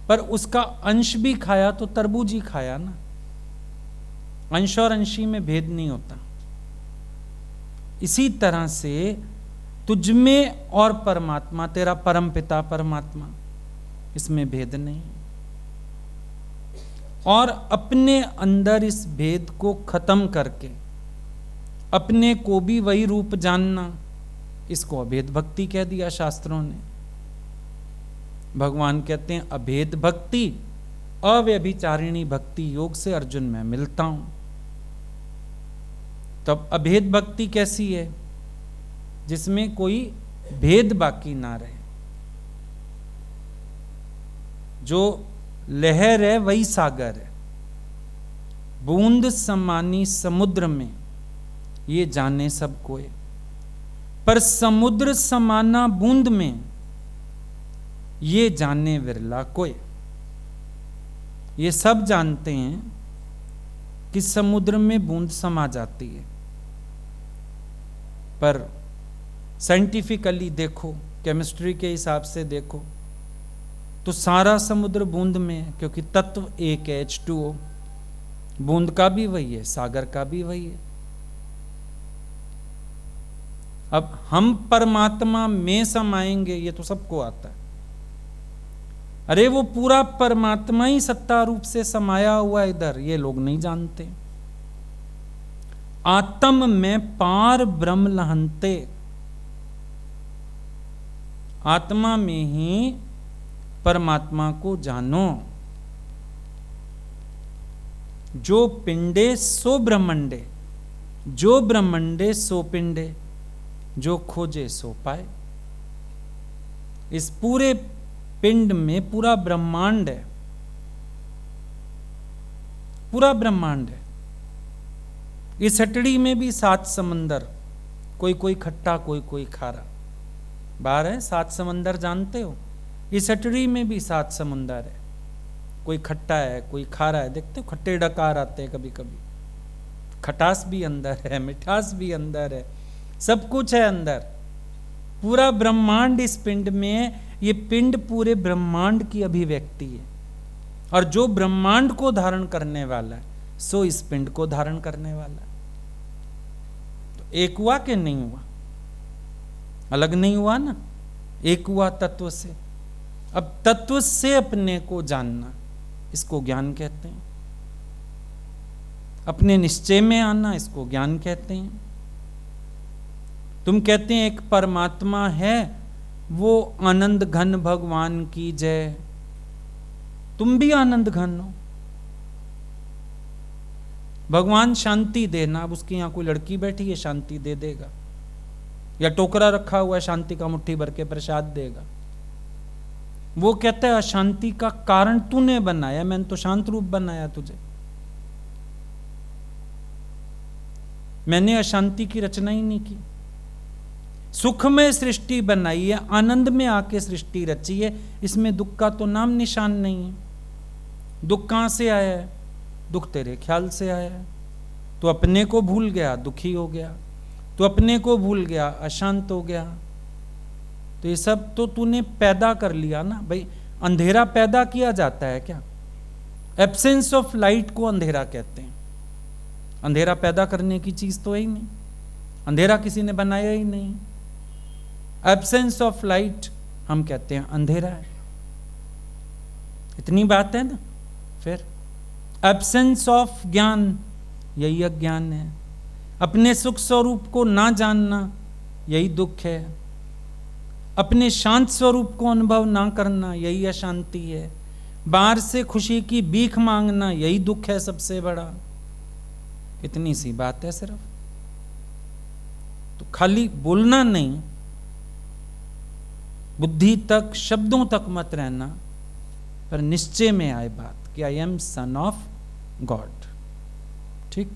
पर उसका अंश भी खाया तो तरबूज ही खाया ना। अंश और अंशी में भेद नहीं होता। इसी तरह से तुझ में और परमात्मा, तेरा परम पिता परमात्मा, इसमें भेद नहीं। और अपने अंदर इस भेद को खत्म करके अपने को भी वही रूप जानना, इसको अभेद भक्ति कह दिया शास्त्रों ने। भगवान कहते हैं अभेद भक्ति, अव्यभिचारिणी भक्ति योग से अर्जुन मैं मिलता हूं। तब अभेद भक्ति कैसी है? जिसमें कोई भेद बाकी ना रहे। जो लहर है वही सागर है, बूंद समानी समुद्र में ये जाने सब कोई, पर समुद्र समाना बूंद में ये जाने विरला कोई। ये सब जानते हैं कि समुद्र में बूंद समा जाती है, पर साइंटिफिकली देखो, केमिस्ट्री के हिसाब से देखो तो सारा समुद्र बूंद में है, क्योंकि तत्व एक है, H2O। बूंद का भी वही है, सागर का भी वही है। अब हम परमात्मा में समाएंगे, ये तो सबको आता है। अरे वो पूरा परमात्मा ही सत्ता रूप से समाया हुआ इधर, ये लोग नहीं जानते। आत्म में पार ब्रह्म लहंते, आत्मा में ही परमात्मा को जानो। जो पिंडे सो ब्रह्मंडे, जो ब्रह्मंडे सो पिंडे, जो खोजे सो पाए। इस पूरे पिंड में पूरा ब्रह्मांड है, पूरा ब्रह्मांड है। इस हटड़ी में भी 7 समंदर, कोई कोई खट्टा कोई कोई खारा। बाहर है 7 समंदर, जानते हो? इस हटड़ी में भी 7 समंदर है, कोई खट्टा है कोई खारा है। देखते हो खट्टे डकार आते हैं कभी कभी, खटास भी अंदर है, मिठास भी अंदर है, सब कुछ है अंदर। पूरा ब्रह्मांड इस पिंड में है। ये पिंड पूरे ब्रह्मांड की अभिव्यक्ति है, और जो ब्रह्मांड को धारण करने वाला है सो इस पिंड को धारण करने वाला है। तो एक हुआ कि नहीं हुआ? अलग नहीं हुआ ना, एक हुआ तत्व से। अब तत्व से अपने को जानना, इसको ज्ञान कहते हैं। अपने निश्चय में आना, इसको ज्ञान कहते हैं। तुम कहते हैं एक परमात्मा है, वो आनंद घन भगवान की जय। तुम भी आनंद घन हो। भगवान शांति देना, अब उसके यहां कोई लड़की बैठी है, शांति दे देगा, या टोकरा रखा हुआ है शांति का, मुट्ठी भर के प्रसाद देगा। वो कहता है अशांति का कारण तूने बनाया, मैंने तो शांत रूप बनाया तुझे, मैंने अशांति की रचना ही नहीं की। सुख में सृष्टि बनाई है, आनंद में आके सृष्टि रची है, इसमें दुख का तो नाम निशान नहीं है। दुख कहां से आया है? दुख तेरे ख्याल से आया है। तो अपने को भूल गया, दुखी हो गया। तो अपने को भूल गया, अशांत हो गया। तो ये सब तो तूने पैदा कर लिया ना भाई। अंधेरा पैदा किया जाता है क्या? एब्सेंस ऑफ लाइट को अंधेरा कहते हैं। अंधेरा पैदा करने की चीज तो है ही नहीं, अंधेरा किसी ने बनाया ही नहीं। एब्सेंस ऑफ लाइट हम कहते हैं अंधेरा है। इतनी बात है ना। फिर एब्सेंस ऑफ ज्ञान, यही अज्ञान है। अपने सुख स्वरूप को ना जानना, यही दुख है। अपने शांत स्वरूप को अनुभव ना करना, यही अशांति है। बाहर से खुशी की भीख मांगना, यही दुख है सबसे बड़ा। इतनी सी बात है सिर्फ। तो खाली बोलना नहीं, बुद्धि तक, शब्दों तक मत रहना, पर निश्चय में आए बात कि I am son of God. ठीक।